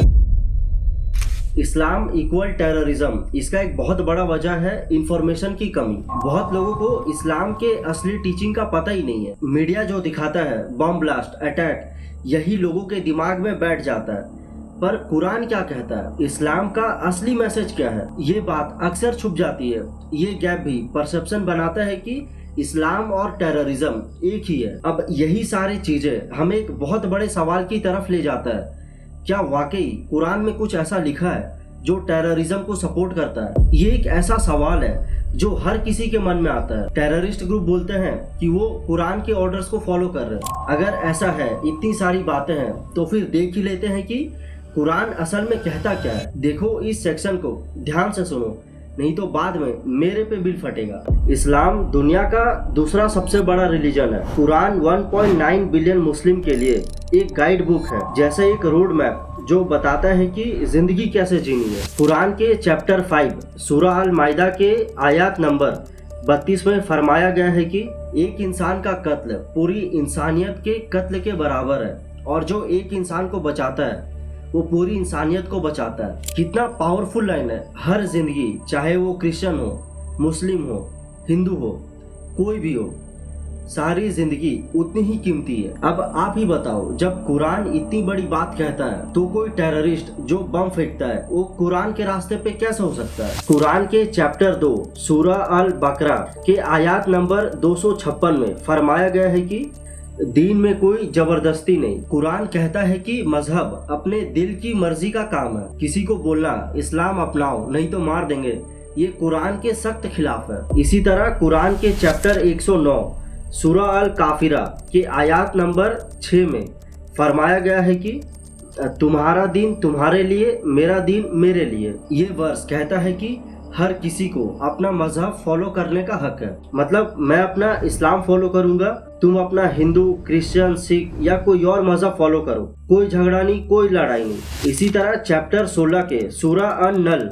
इस्लाम इक्वल टेररिज्म, इसका एक बहुत बड़ा वजह है इंफॉर्मेशन की कमी। बहुत लोगों को इस्लाम के असली टीचिंग का पता ही नहीं है। मीडिया जो दिखाता है बम ब्लास्ट अटैक, यही लोगों के दिमाग में बैठ जाता है। पर कुरान क्या कहता है, इस्लाम का असली मैसेज क्या है, ये बात अक्सर छुप जाती है। ये गैप भी परसेप्शन बनाता है कि इस्लाम और टेररिज्म एक ही है। अब यही सारी चीजें हमें एक बहुत बड़े सवाल की तरफ ले जाता है, क्या वाकई कुरान में कुछ ऐसा लिखा है जो टेररिज्म को सपोर्ट करता है? ये एक ऐसा सवाल है जो हर किसी के मन में आता है। टेररिस्ट ग्रुप बोलते हैं कि वो कुरान के ऑर्डर्स को फॉलो कर रहे हैं। अगर ऐसा है, इतनी सारी बातें हैं, तो फिर देख ही लेते हैं कि कुरान असल में कहता क्या है। देखो इस सेक्शन को ध्यान से सुनो, नहीं तो बाद में मेरे पे बिल फटेगा। इस्लाम दुनिया का दूसरा सबसे बड़ा रिलीजन है। कुरान 1.9 बिलियन मुस्लिम के लिए एक गाइड बुक है, जैसे एक रोड मैप जो बताता है कि जिंदगी कैसे जीनी है। कुरान के चैप्टर 5 सूरह अल माइदा के आयत नंबर 32 में फरमाया गया है कि एक इंसान का कत्ल पूरी इंसानियत के कत्ल के बराबर है, और जो एक इंसान को बचाता है वो पूरी इंसानियत को बचाता है। कितना पावरफुल लाइन है। हर जिंदगी, चाहे वो क्रिश्चियन हो, मुस्लिम हो, हिंदू हो, कोई भी हो, सारी जिंदगी उतनी ही कीमती है। अब आप ही बताओ, जब कुरान इतनी बड़ी बात कहता है तो कोई टेररिस्ट जो बम फेंकता है वो कुरान के रास्ते पे कैसे हो सकता है? कुरान के चैप्टर 2 सूरह अल बकरा के आयत नंबर 256 में फरमाया गया है कि दीन में कोई जबरदस्ती नहीं। कुरान कहता है कि मजहब अपने दिल की मर्जी का काम है। किसी को बोलना इस्लाम अपनाओ नहीं तो मार देंगे, ये कुरान के सख्त खिलाफ है। इसी तरह कुरान के चैप्टर 109 सूरह अल काफिरा के आयत नंबर 6 में फरमाया गया है कि तुम्हारा दीन तुम्हारे लिए, मेरा दीन मेरे लिए। ये वर्स कहता है कि हर किसी को अपना मजहब फॉलो करने का हक है। मतलब मैं अपना इस्लाम फॉलो करूंगा, तुम अपना हिंदू, क्रिश्चियन, सिख या कोई और मजहब फॉलो करो, कोई झगड़ा नहीं, कोई लड़ाई नहीं। इसी तरह चैप्टर 16 के सूरह अन-नल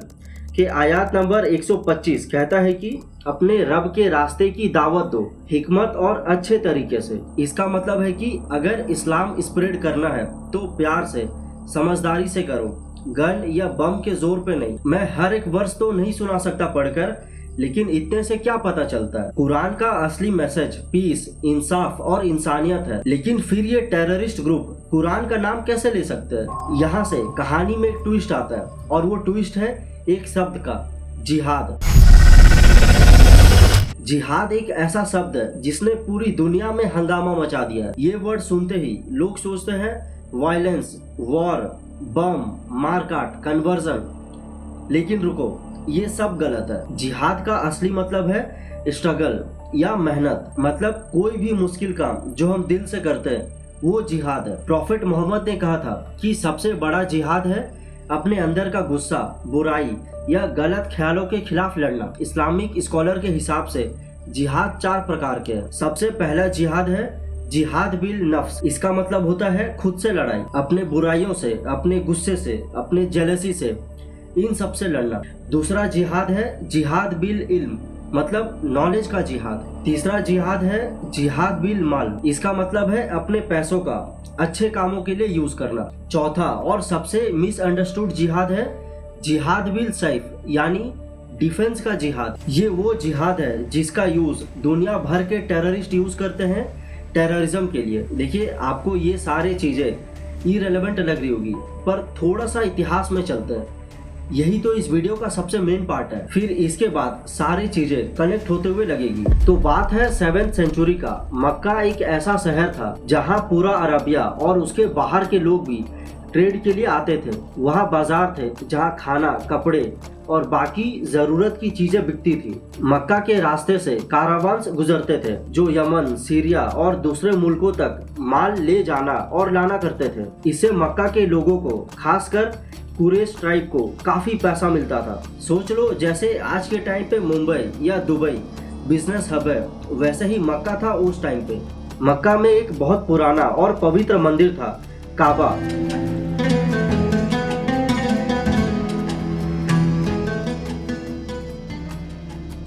के आयत नंबर 125 कहता है कि अपने रब के रास्ते की दावत दो हिकमत और अच्छे तरीके से। इसका मतलब है कि अगर इस्लाम स्प्रेड करना है तो प्यार से, समझदारी से करो, गन या बम के जोर पे नहीं। मैं हर एक वर्ष तो नहीं सुना सकता पढ़कर, लेकिन इतने से क्या पता चलता है? कुरान का असली मैसेज पीस, इंसाफ और इंसानियत है। लेकिन फिर ये टेररिस्ट ग्रुप कुरान का नाम कैसे ले सकते हैं? यहाँ से कहानी में एक ट्विस्ट आता है, और वो ट्विस्ट है एक शब्द का, जिहाद। जिहाद एक ऐसा शब्द है जिसने पूरी दुनिया में हंगामा मचा दिया है। ये वर्ड सुनते ही लोग सोचते हैं वायलेंस, वॉर, बम, मारकाट, कन्वर्जन। लेकिन रुको, ये सब गलत है। जिहाद का असली मतलब है स्ट्रगल या मेहनत। मतलब कोई भी मुश्किल काम जो हम दिल से करते हैं वो जिहाद है। प्रॉफेट मोहम्मद ने कहा था कि सबसे बड़ा जिहाद है अपने अंदर का गुस्सा, बुराई या गलत ख्यालों के खिलाफ लड़ना। इस्लामिक स्कॉलर के हिसाब से जिहाद 4 प्रकार के हैं। सबसे पहला जिहाद है जिहाद बिल नफ्स। इसका मतलब होता है खुद से लड़ाई, अपने बुराइयों से, अपने गुस्से से, अपने जेलसी से, इन सब से लड़ना। दूसरा जिहाद है जिहाद बिल इल्म, मतलब नॉलेज का जिहाद। तीसरा जिहाद है जिहाद बिल माल। इसका मतलब है अपने पैसों का अच्छे कामों के लिए यूज करना। चौथा और सबसे मिसअंडरस्टूड जिहाद है जिहाद बिल सैफ, यानी डिफेंस का जिहाद। ये वो जिहाद है जिसका यूज दुनिया भर के टेररिस्ट यूज करते हैं टेररिज्म के लिए। देखिए, आपको ये सारी चीजें इरेलेवेंट लग रही होगी, पर थोड़ा सा इतिहास में चलते हैं। यही तो इस वीडियो का सबसे मेन पार्ट है। फिर इसके बाद सारी चीजें कनेक्ट होते हुए लगेगी। तो बात है 7th सेंचुरी का। मक्का एक ऐसा शहर था जहां पूरा अरबिया और उसके बाहर के लोग भी ट्रेड के लिए आते थे। वहाँ बाजार थे जहाँ खाना, कपड़े और बाकी जरूरत की चीजें बिकती थी। मक्का के रास्ते से कारवान्स गुजरते थे जो यमन, सीरिया और दूसरे मुल्कों तक माल ले जाना और लाना करते थे। इससे मक्का के लोगों को, खासकर कुरैश ट्राइब को काफी पैसा मिलता था। सोच लो जैसे आज के टाइम पे मुंबई या दुबई बिजनेस हब है, वैसे ही मक्का था उस टाइम पे। मक्का में एक बहुत पुराना और पवित्र मंदिर था, काबा।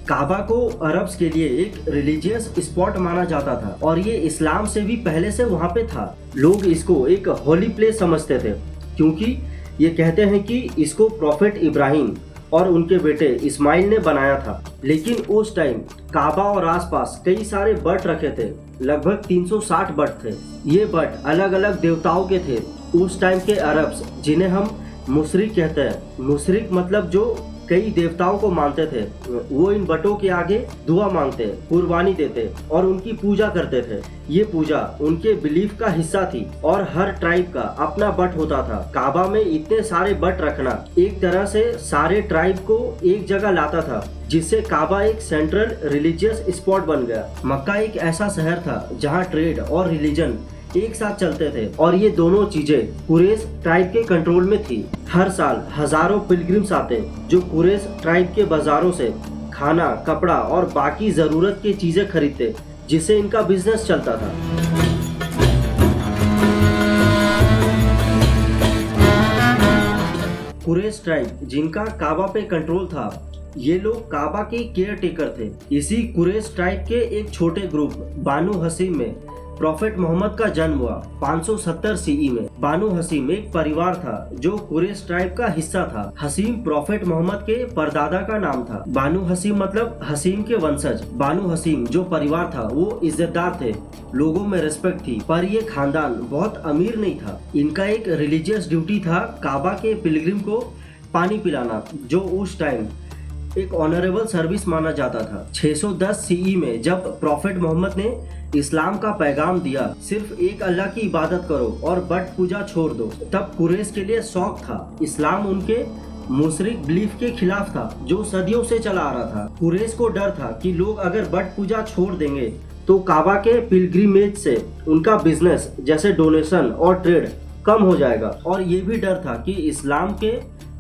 काबा को अरब्स के लिए एक रिलीजियस स्पॉट माना जाता था और ये इस्लाम से भी पहले से वहाँ पे था। लोग इसको एक होली प्लेस समझते थे क्योंकि ये कहते हैं कि इसको प्रॉफेट इब्राहिम और उनके बेटे इस्माइल ने बनाया था। लेकिन उस टाइम काबा और आसपास कई सारे बट रखे थे, लगभग 360 बट थे। ये बट अलग अलग देवताओं के थे। उस टाइम के अरब्स, जिन्हें हम मुशरिक कहते हैं, मुशरिक मतलब जो कई देवताओं को मानते थे, वो इन बटों के आगे दुआ मांगते, कुर्बानी देते और उनकी पूजा करते थे। ये पूजा उनके बिलीफ का हिस्सा थी और हर ट्राइब का अपना बट होता था। काबा में इतने सारे बट रखना एक तरह से सारे ट्राइब को एक जगह लाता था, जिससे काबा एक सेंट्रल रिलीजियस स्पॉट बन गया। मक्का एक ऐसा शहर था जहाँ ट्रेड और रिलीजन एक साथ चलते थे और ये दोनों चीजें कुरैश ट्राइब के कंट्रोल में थी। हर साल हजारों पिलग्रिम्स आते जो कुरैश ट्राइब के बाजारों से खाना, कपड़ा और बाकी जरूरत की चीजें खरीदते, जिससे इनका बिजनेस चलता था। कुरैश ट्राइब जिनका काबा पे कंट्रोल था, ये लोग काबा के केयर टेकर थे। इसी कुरैश ट्राइब के एक छोटे ग्रुप बानु हसीम में प्रॉफेट मोहम्मद का जन्म हुआ 570 सीई में। बानु हसीम एक परिवार था जो कुरैश ट्राइब का हिस्सा था। हसीम प्रॉफेट मोहम्मद के परदादा का नाम था। बानु हसीम मतलब हसीम के वंशज। बानु हसीम जो परिवार था वो इज्जतदार थे, लोगों में रिस्पेक्ट थी, पर ये खानदान बहुत अमीर नहीं था। इनका एक रिलीजियस ड्यूटी था काबा के पिलग्रिम को पानी पिलाना, जो उस टाइम एक ऑनरेबल सर्विस माना जाता था। 610 सीई में जब प्रॉफेट मोहम्मद ने इस्लाम का पैगाम दिया, सिर्फ एक अल्लाह की इबादत करो और बट पूजा छोड़ दो, तब कुरैश के लिए शौक था। इस्लाम उनके मुशरिक बिलीफ के खिलाफ था जो सदियों से चला आ रहा था। कुरैश को डर था कि लोग अगर बट पूजा छोड़ देंगे तो काबा के पिलग्रिमेज से उनका बिजनेस जैसे डोनेशन और ट्रेड कम हो जाएगा, और ये भी डर था कि इस्लाम के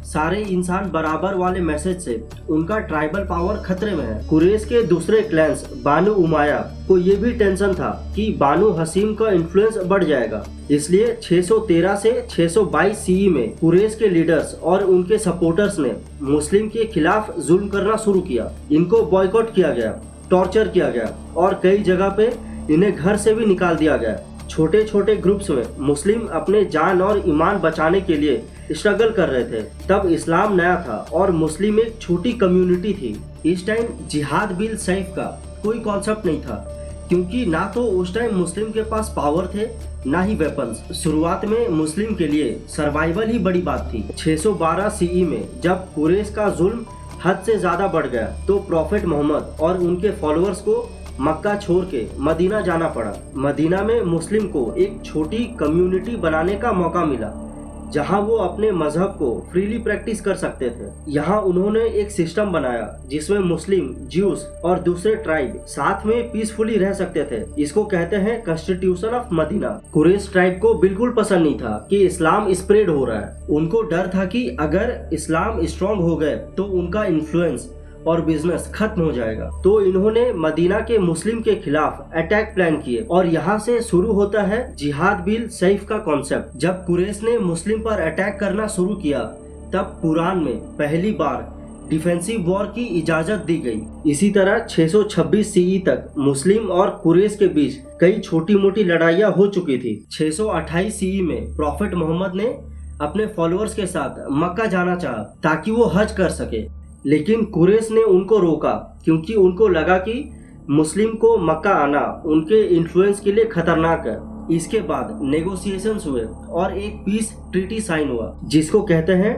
सारे इंसान बराबर वाले मैसेज से उनका ट्राइबल पावर खतरे में है। कुरैश के दूसरे क्लैंस बानु उमाया को ये भी टेंशन था कि बानु हसीम का इन्फ्लुएंस बढ़ जाएगा, इसलिए 613 से 622 सीई में कुरैश के लीडर्स और उनके सपोर्टर्स ने मुस्लिम के खिलाफ जुल्म करना शुरू किया। इनको बॉयकॉट किया गया, टॉर्चर किया गया और कई जगह पे इन्हें घर से भी निकाल दिया गया। छोटे छोटे ग्रुप्स में मुस्लिम अपने जान और ईमान बचाने के लिए स्ट्रगल कर रहे थे। तब इस्लाम नया था और मुस्लिम एक छोटी कम्युनिटी थी। इस टाइम जिहाद बिल सैफ का कोई कॉन्सेप्ट नहीं था, क्योंकि ना तो उस टाइम मुस्लिम के पास पावर थे ना ही वेपन्स। शुरुआत में मुस्लिम के लिए सर्वाइवल ही बड़ी बात थी। 612 सीई में जब कुरैश का जुल्म हद से ज्यादा बढ़ गया तो प्रॉफेट मोहम्मद और उनके फॉलोअर्स को मक्का छोड़ के मदीना जाना पड़ा। मदीना में मुस्लिम को एक छोटी कम्युनिटी बनाने का मौका मिला जहां वो अपने मजहब को फ्रीली प्रैक्टिस कर सकते थे। यहाँ उन्होंने एक सिस्टम बनाया जिसमें मुस्लिम, ज्यूस और दूसरे ट्राइब साथ में पीसफुली रह सकते थे। इसको कहते हैं constitution of Medina. Quraysh tribe को बिल्कुल पसंद नहीं था कि इस्लाम स्प्रेड हो रहा है। उनको डर था कि अगर इस्लाम स्ट्रॉन्ग हो गए तो उनका इन्फ्लुएंस और बिजनेस खत्म हो जाएगा। तो इन्होंने मदीना के मुस्लिम के खिलाफ अटैक प्लान किए और यहाँ से शुरू होता है जिहाद बिल सैफ का कॉन्सेप्ट। जब कुरैश ने मुस्लिम पर अटैक करना शुरू किया तब कुरान में पहली बार डिफेंसिव वॉर की इजाजत दी गई। इसी तरह 626 सीई तक मुस्लिम और कुरैश के बीच कई छोटी मोटी लड़ाइयाँ हो चुकी थी। 628 सीई में प्रॉफेट मोहम्मद ने अपने फॉलोअर्स के साथ मक्का जाना चाहा ताकि वो हज कर सके, लेकिन कुरैश ने उनको रोका क्योंकि उनको लगा कि मुस्लिम को मक्का आना उनके इन्फ्लुएंस के लिए खतरनाक है। इसके बाद नेगोशिएशंस हुए और एक पीस ट्रीटी साइन हुआ जिसको कहते हैं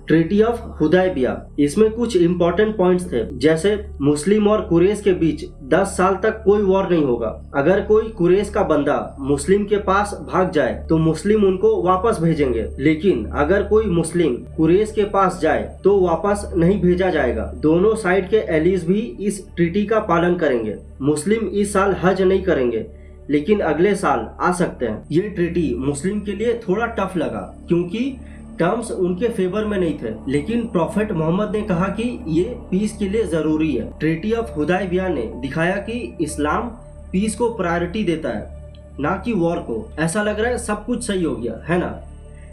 ट्रीटी ऑफ हुदैबिया। इसमें कुछ इम्पोर्टेंट पॉइंट्स थे, जैसे मुस्लिम और कुरैश के बीच 10 साल तक कोई वॉर नहीं होगा। अगर कोई कुरैश का बंदा मुस्लिम के पास भाग जाए तो मुस्लिम उनको वापस भेजेंगे, लेकिन अगर कोई मुस्लिम कुरैश के पास जाए तो वापस नहीं भेजा जाएगा। दोनों साइड के एलीज भी इस ट्रीटी का पालन करेंगे। मुस्लिम इस साल हज नहीं करेंगे, लेकिन अगले साल आ सकते हैं। ये ट्रीटी मुस्लिम के लिए थोड़ा टफ लगा क्योंकि टर्म्स उनके फेवर में नहीं थे, लेकिन प्रॉफेट मोहम्मद ने कहा कि ये पीस के लिए जरूरी है। ट्रीटी ऑफ हुदैबिया ने दिखाया कि इस्लाम पीस को प्रायोरिटी देता है, ना कि वॉर को। ऐसा लग रहा है सब कुछ सही हो गया है ना,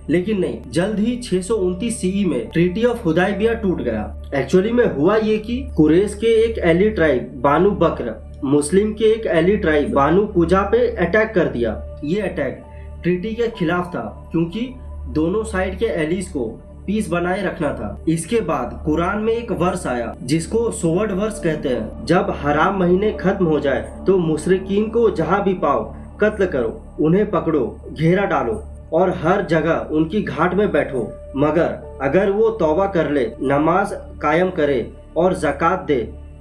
लेकिन नहीं। जल्द ही 629 सीई में ट्रीटी ऑफ हुदैबिया टूट गया। एक्चुअली में हुआ ये कि कुरैश के एक एली ट्राइब बानु बकर मुस्लिम के एक एली ट्राइब बानु कुजा पे अटैक कर दिया। ये अटैक ट्रीटी के खिलाफ था क्योंकि दोनों साइड के एलीज को पीस बनाए रखना था। इसके बाद कुरान में एक वर्स आया जिसको सोवर्ड वर्स कहते हैं। जब हराम महीने खत्म हो जाए तो मुशरिकीन को जहां भी पाओ कत्ल करो, उन्हें पकड़ो, घेरा डालो और हर जगह उनकी घाट में बैठो। मगर अगर वो तौबा कर ले, नमाज कायम करे और ज़कात दे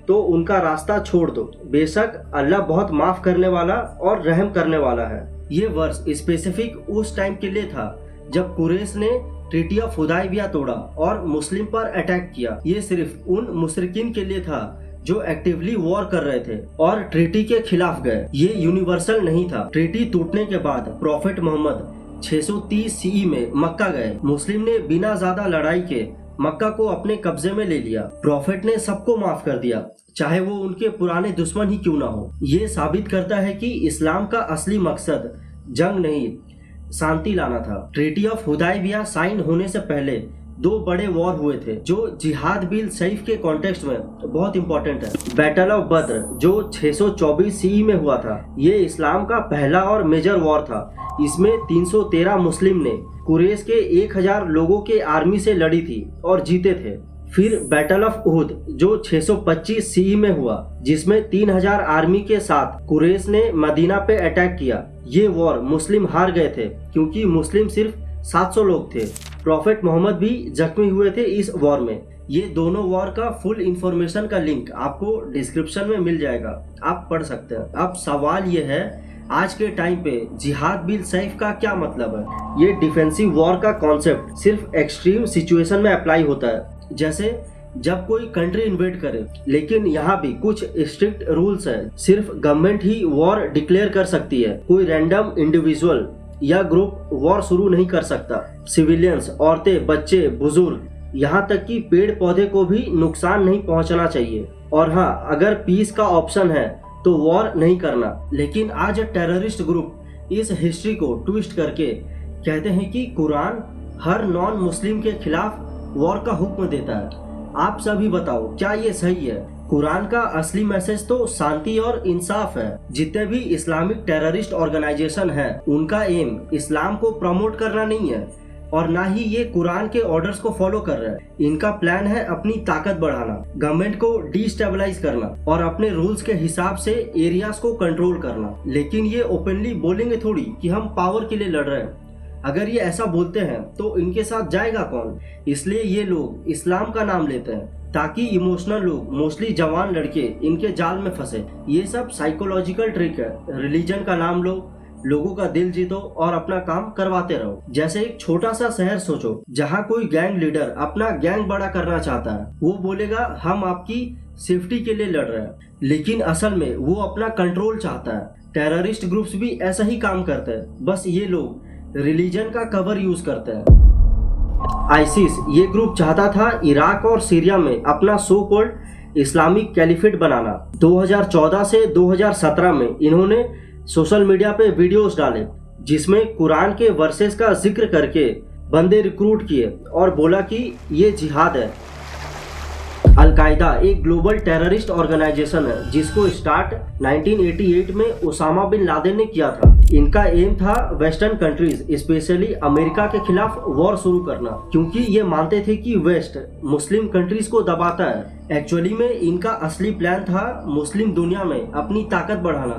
तो उनका रास्ता छोड़ दो। बेशक अल्लाह बहुत माफ करने वाला और रहम करने वाला है। ये वर्स स्पेसिफिक उस टाइम के लिए था जब कुरैश ने ट्रीटी ऑफ हुदैबिया तोड़ा और मुस्लिम पर अटैक किया। ये सिर्फ उन मुशरिकीन के लिए था जो एक्टिवली वॉर कर रहे थे और ट्रीटी के खिलाफ गए। ये यूनिवर्सल नहीं था। ट्रीटी टूटने के बाद प्रॉफेट मोहम्मद 630 सीई में मक्का गए। मुस्लिम ने बिना ज्यादा लड़ाई के मक्का को अपने कब्जे में ले लिया। प्रॉफेट ने सबको माफ कर दिया, चाहे वो उनके पुराने दुश्मन ही क्यों ना हो। ये साबित करता है कि इस्लाम का असली मकसद जंग नहीं, शांति लाना था। ट्रीटी ऑफ हुदैबिया साइन होने से पहले 2 बड़े वॉर हुए थे जो जिहाद बिल सैफ के कॉन्टेक्स्ट में बहुत इंपॉर्टेंट है। बैटल ऑफ बद्र जो 624 सीई में हुआ था, ये इस्लाम का पहला और मेजर वॉर था। इसमें 313 मुस्लिम ने कुरैश के 1000 लोगों के आर्मी से लड़ी थी और जीते थे। फिर बैटल ऑफ उहुद जो 625 सीई में हुआ, जिसमें 3000 आर्मी के साथ कुरैश ने मदीना पे अटैक किया। ये वॉर मुस्लिम हार गए थे क्योंकि मुस्लिम सिर्फ 700 लोग थे। प्रॉफेट मोहम्मद भी जख्मी हुए थे इस वॉर में। ये दोनों वॉर का फुल इंफॉर्मेशन का लिंक आपको डिस्क्रिप्शन में मिल जाएगा, आप पढ़ सकते हैं। अब सवाल ये है, आज के टाइम पे जिहाद बिल सैफ का क्या मतलब है? ये डिफेंसिव वॉर का कॉन्सेप्ट सिर्फ एक्सट्रीम सिचुएशन में अप्लाई होता है, जैसे जब कोई कंट्री इन्वेड करे। लेकिन यहाँ भी कुछ स्ट्रिक्ट रूल्स है। सिर्फ गवर्नमेंट ही वॉर डिक्लेयर कर सकती है, कोई रैंडम इंडिविजुअल या ग्रुप वॉर शुरू नहीं कर सकता। सिविलियंस, औरतें, बच्चे, बुजुर्ग, यहाँ तक कि पेड़ पौधे को भी नुकसान नहीं पहुँचना चाहिए। और हाँ, अगर पीस का ऑप्शन है तो वॉर नहीं करना। लेकिन आज टेररिस्ट ग्रुप इस हिस्ट्री को ट्विस्ट करके कहते हैं कि कुरान हर नॉन मुस्लिम के खिलाफ वॉर का हुक्म देता है। आप सभी बताओ, क्या ये सही है? कुरान का असली मैसेज तो शांति और इंसाफ है। जितने भी इस्लामिक टेररिस्ट ऑर्गेनाइजेशन है, उनका एम इस्लाम को प्रमोट करना नहीं है और ना ही ये कुरान के ऑर्डर्स को फॉलो कर रहे हैं। इनका प्लान है अपनी ताकत बढ़ाना, गवर्नमेंट को डिस्टेबलाइज करना और अपने रूल्स के हिसाब से एरियाज को कंट्रोल करना। लेकिन ये ओपनली बोलेंगे थोड़ी कि हम पावर के लिए लड़ रहे हैं। अगर ये ऐसा बोलते हैं तो इनके साथ जाएगा कौन? इसलिए ये लोग इस्लाम का नाम लेते हैं ताकि इमोशनल लोग, मोस्टली जवान लड़के, इनके जाल में फंसे। ये सब साइकोलॉजिकल ट्रिक है। रिलीजन का नाम लो, लोगों का दिल जीतो और अपना काम करवाते रहो। जैसे एक छोटा सा शहर सोचो जहाँ कोई गैंग लीडर अपना गैंग बड़ा करना चाहता है। वो बोलेगा हम आपकी सेफ्टी के लिए लड़ रहे हैं, लेकिन असल में वो अपना कंट्रोल चाहता है। टेररिस्ट ग्रुप्स भी ऐसा ही काम करते हैं, बस ये लोग रिलीजन का कवर यूज करते हैं। आईसिस ये ग्रुप चाहता था इराक और सीरिया में अपना सो कॉल्ड इस्लामिक कैलिफेट बनाना। 2014 से 2017 में इन्होंने सोशल मीडिया पे वीडियोस डाले जिसमें कुरान के वर्सेस का जिक्र करके बंदे रिक्रूट किए और बोला कि ये जिहाद है। अल-कायदा एक ग्लोबल टेररिस्ट ऑर्गेनाइजेशन है जिसको स्टार्ट 1988 में ओसामा बिन लादेन ने किया था। इनका एम था वेस्टर्न कंट्रीज, स्पेशली अमेरिका के खिलाफ वॉर शुरू करना, क्योंकि ये मानते थे कि वेस्ट मुस्लिम कंट्रीज को दबाता है। एक्चुअली में इनका असली प्लान था मुस्लिम दुनिया में अपनी ताकत बढ़ाना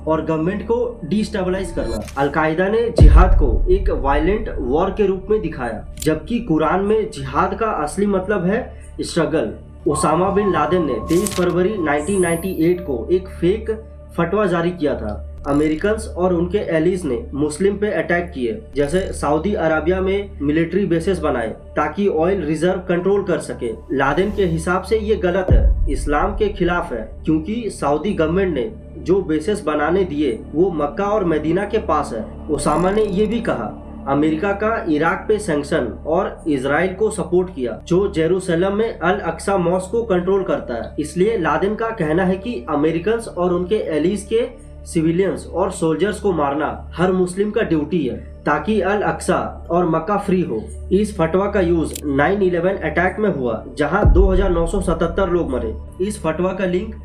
और गवर्नमेंट को डिस्टेबलाइज करना। अलकायदा ने जिहाद को एक वायलेंट वॉर के रूप में दिखाया, जबकि कुरान में जिहाद का असली मतलब है स्ट्रगल। ओसामा बिन लादेन ने 23 फरवरी 1998 को एक फेक फतवा जारी किया था। अमेरिकन्स और उनके एलीज ने मुस्लिम पे अटैक किए, जैसे सऊदी अरेबिया में मिलिट्री बेसेस बनाए ताकि ऑयल रिजर्व कंट्रोल कर सके। लादेन के हिसाब से ये गलत है, इस्लाम के खिलाफ है, क्योंकि सऊदी गवर्नमेंट ने जो बेसेस बनाने दिए वो मक्का और मदीना के पास है। ओसामा ने ये भी कहा अमेरिका का इराक पे सैंक्शन और इजराइल को सपोर्ट किया, जो जेरूसलम में अल अक्सा मॉस्क को कंट्रोल करता है। इसलिए लादेन का कहना है कि अमेरिकन्स और उनके एलीज के सिविलियंस और सोल्जर्स को मारना हर मुस्लिम का ड्यूटी है, ताकि अल अक्सा और मक्का फ्री हो। इस फतवा का यूज 9/11 अटैक में हुआ, जहां 2977 लोग मरे। इस फतवा का लिंक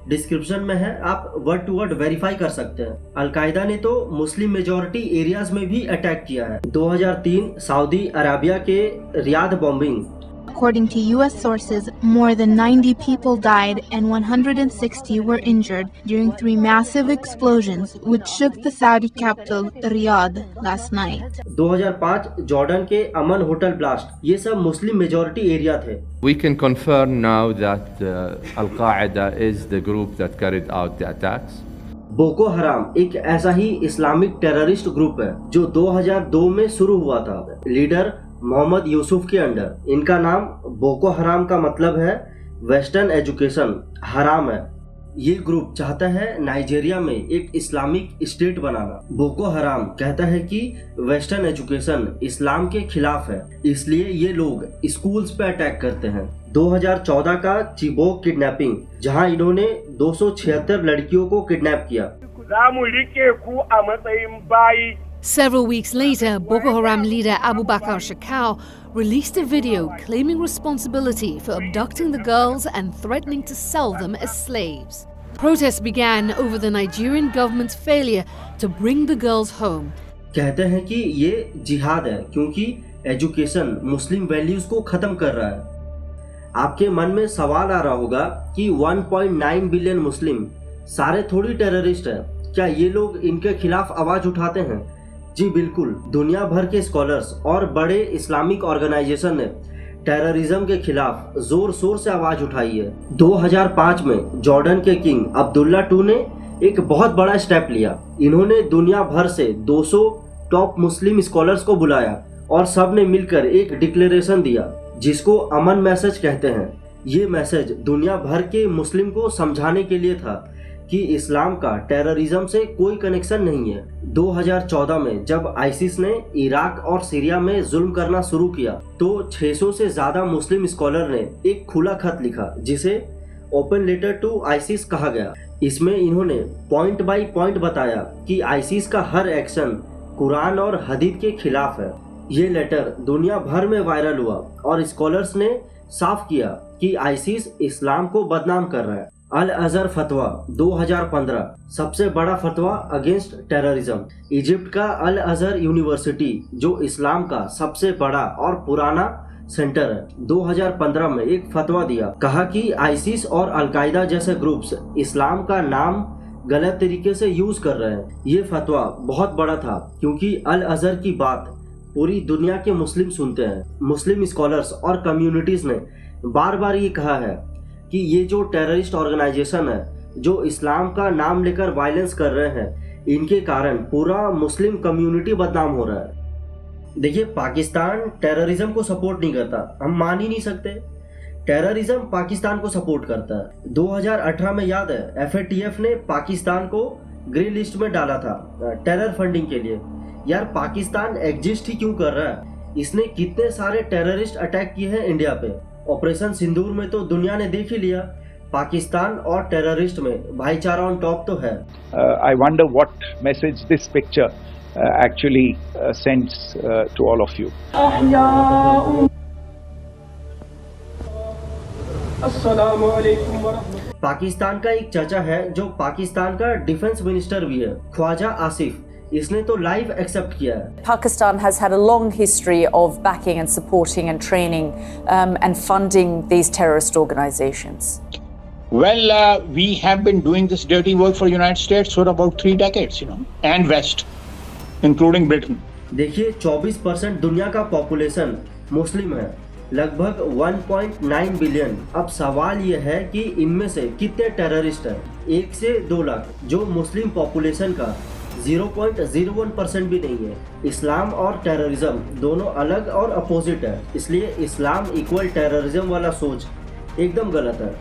डिस्क्रिप्शन में है, आप वर्ड टू वर्ड वेरीफाई कर सकते हैं। अलकायदा ने तो मुस्लिम मेजॉरिटी एरियाज में भी अटैक किया है। 2003 सऊदी अरेबिया के Riyadh bombing. According to U.S. sources, more than 90 people died and 160 were injured during 3 massive explosions which shook the Saudi capital, Riyadh, last night. 2005 Jordan के अमन hotel blast, ये सब Muslim majority area थे। We can confirm now that Al-Qaeda is the group that carried out the attacks. Boko हराम एक ऐसा ही Islamic terrorist group है जो 2002 में शुरू हुआ था, लीडर मोहम्मद यूसुफ के अंडर। इनका नाम बोको हराम का मतलब है वेस्टर्न एजुकेशन, हराम है। ये ग्रुप चाहता है नाइजीरिया में एक इस्लामिक स्टेट बनाना। बोको हराम कहता है कि वेस्टर्न एजुकेशन इस्लाम के खिलाफ है, इसलिए ये लोग स्कूल्स पे अटैक करते हैं। 2014 का चिबोक किडनैपिंग, जहां इन्होंने 276 लड़कियों को किडनैप किया। Several weeks later, Boko Haram leader Abu Bakr Shekau released a video claiming responsibility for abducting the girls and threatening to sell them as slaves. Protests began over the Nigerian government's failure to bring the girls home. कहते हैं कि ये जिहाद है क्योंकि education मुस्लिम values को खत्म कर रहा है। आपके मन में सवाल आ रहा होगा कि 1.9 बिलियन मुस्लिम सारे थोड़ी टेररिस्ट हैं, क्या ये लोग इनके खिलाफ आवाज उठाते हैं? जी बिल्कुल, दुनिया भर के स्कॉलर्स और बड़े इस्लामिक ऑर्गेनाइजेशन ने टेररिज्म के खिलाफ जोर शोर से आवाज उठाई है। 2005 में जॉर्डन के किंग अब्दुल्ला II ने एक बहुत बड़ा स्टेप लिया। इन्होंने दुनिया भर से 200 टॉप मुस्लिम स्कॉलर्स को बुलाया और सब ने मिलकर एक डिक्लेरेशन दिया जिसको अमन मैसेज कहते हैं। ये मैसेज दुनिया भर के मुस्लिम को समझाने के लिए था कि इस्लाम का टेररिज्म से कोई कनेक्शन नहीं है। 2014 में जब आईसिस ने इराक और सीरिया में जुल्म करना शुरू किया तो 600 से ज्यादा मुस्लिम स्कॉलर ने एक खुला खत लिखा जिसे ओपन लेटर टू आईसिस कहा गया। इसमें इन्होंने पॉइंट बाय पॉइंट बताया कि आईसिस का हर एक्शन कुरान और हदीस के खिलाफ है। ये लेटर दुनिया भर में वायरल हुआ और स्कॉलर्स ने साफ किया कि आईसिस इस्लाम को बदनाम कर रहा है। अल अजहर फतवा 2015 सबसे बड़ा फतवा अगेंस्ट टेररिज्म। इजिप्ट का अल अजहर यूनिवर्सिटी जो इस्लाम का सबसे बड़ा और पुराना सेंटर है, 2015 में एक फतवा दिया, कहा कि आईसिस और अलकायदा जैसे ग्रुप्स इस्लाम का नाम गलत तरीके से यूज कर रहे हैं। ये फतवा बहुत बड़ा था क्योंकि अल अजहर की बात पूरी दुनिया के मुस्लिम सुनते हैं। मुस्लिम स्कॉलर्स और कम्युनिटीज ने बार बार ये कहा है कि ये जो टेररिस्ट ऑर्गेनाइजेशन है जो इस्लाम का नाम लेकर वायलेंस कर रहे हैं, इनके कारण पूरा मुस्लिम कम्युनिटी बदनाम हो रहा है। देखिए, पाकिस्तान टेररिज्म को सपोर्ट नहीं करता, हम मान ही नहीं सकते। टेररिज्म पाकिस्तान को सपोर्ट करता है। 2018 में याद है FATF ने पाकिस्तान को ग्रे लिस्ट में डाला था टेरर फंडिंग के लिए। यार, पाकिस्तान एग्जिस्ट ही क्यों कर रहा है? इसने कितने सारे टेररिस्ट अटैक किए हैं इंडिया पे। ऑपरेशन सिंदूर में तो दुनिया ने देख ही लिया। पाकिस्तान और टेररिस्ट में भाईचारा ऑन टॉप तो है। I wonder what message this picture actually sends to all of you. Pakistan का एक चाचा है जो पाकिस्तान का डिफेंस मिनिस्टर भी है, ख्वाजा आसिफ। इसने तो लाइव एक्सेप्ट किया है। Pakistan has had a long history of backing and supporting and training and funding these terrorist organizations. Well, we have been doing this dirty work for United States for about 3 decades, and West, including Britain. देखिए 24% दुनिया का population मुस्लिम है, लगभग 1.9 billion. अब सवाल यह है कि इनमें से कितने टेररिस्ट हैं। 1 से 2 लाख, जो मुस्लिम पॉपुलेशन का 0.01% भी नहीं है। इस्लाम और टेररिज्म दोनों अलग और अपोजिट है, इसलिए इस्लाम इक्वल टेररिज्म वाला सोच एकदम गलत है।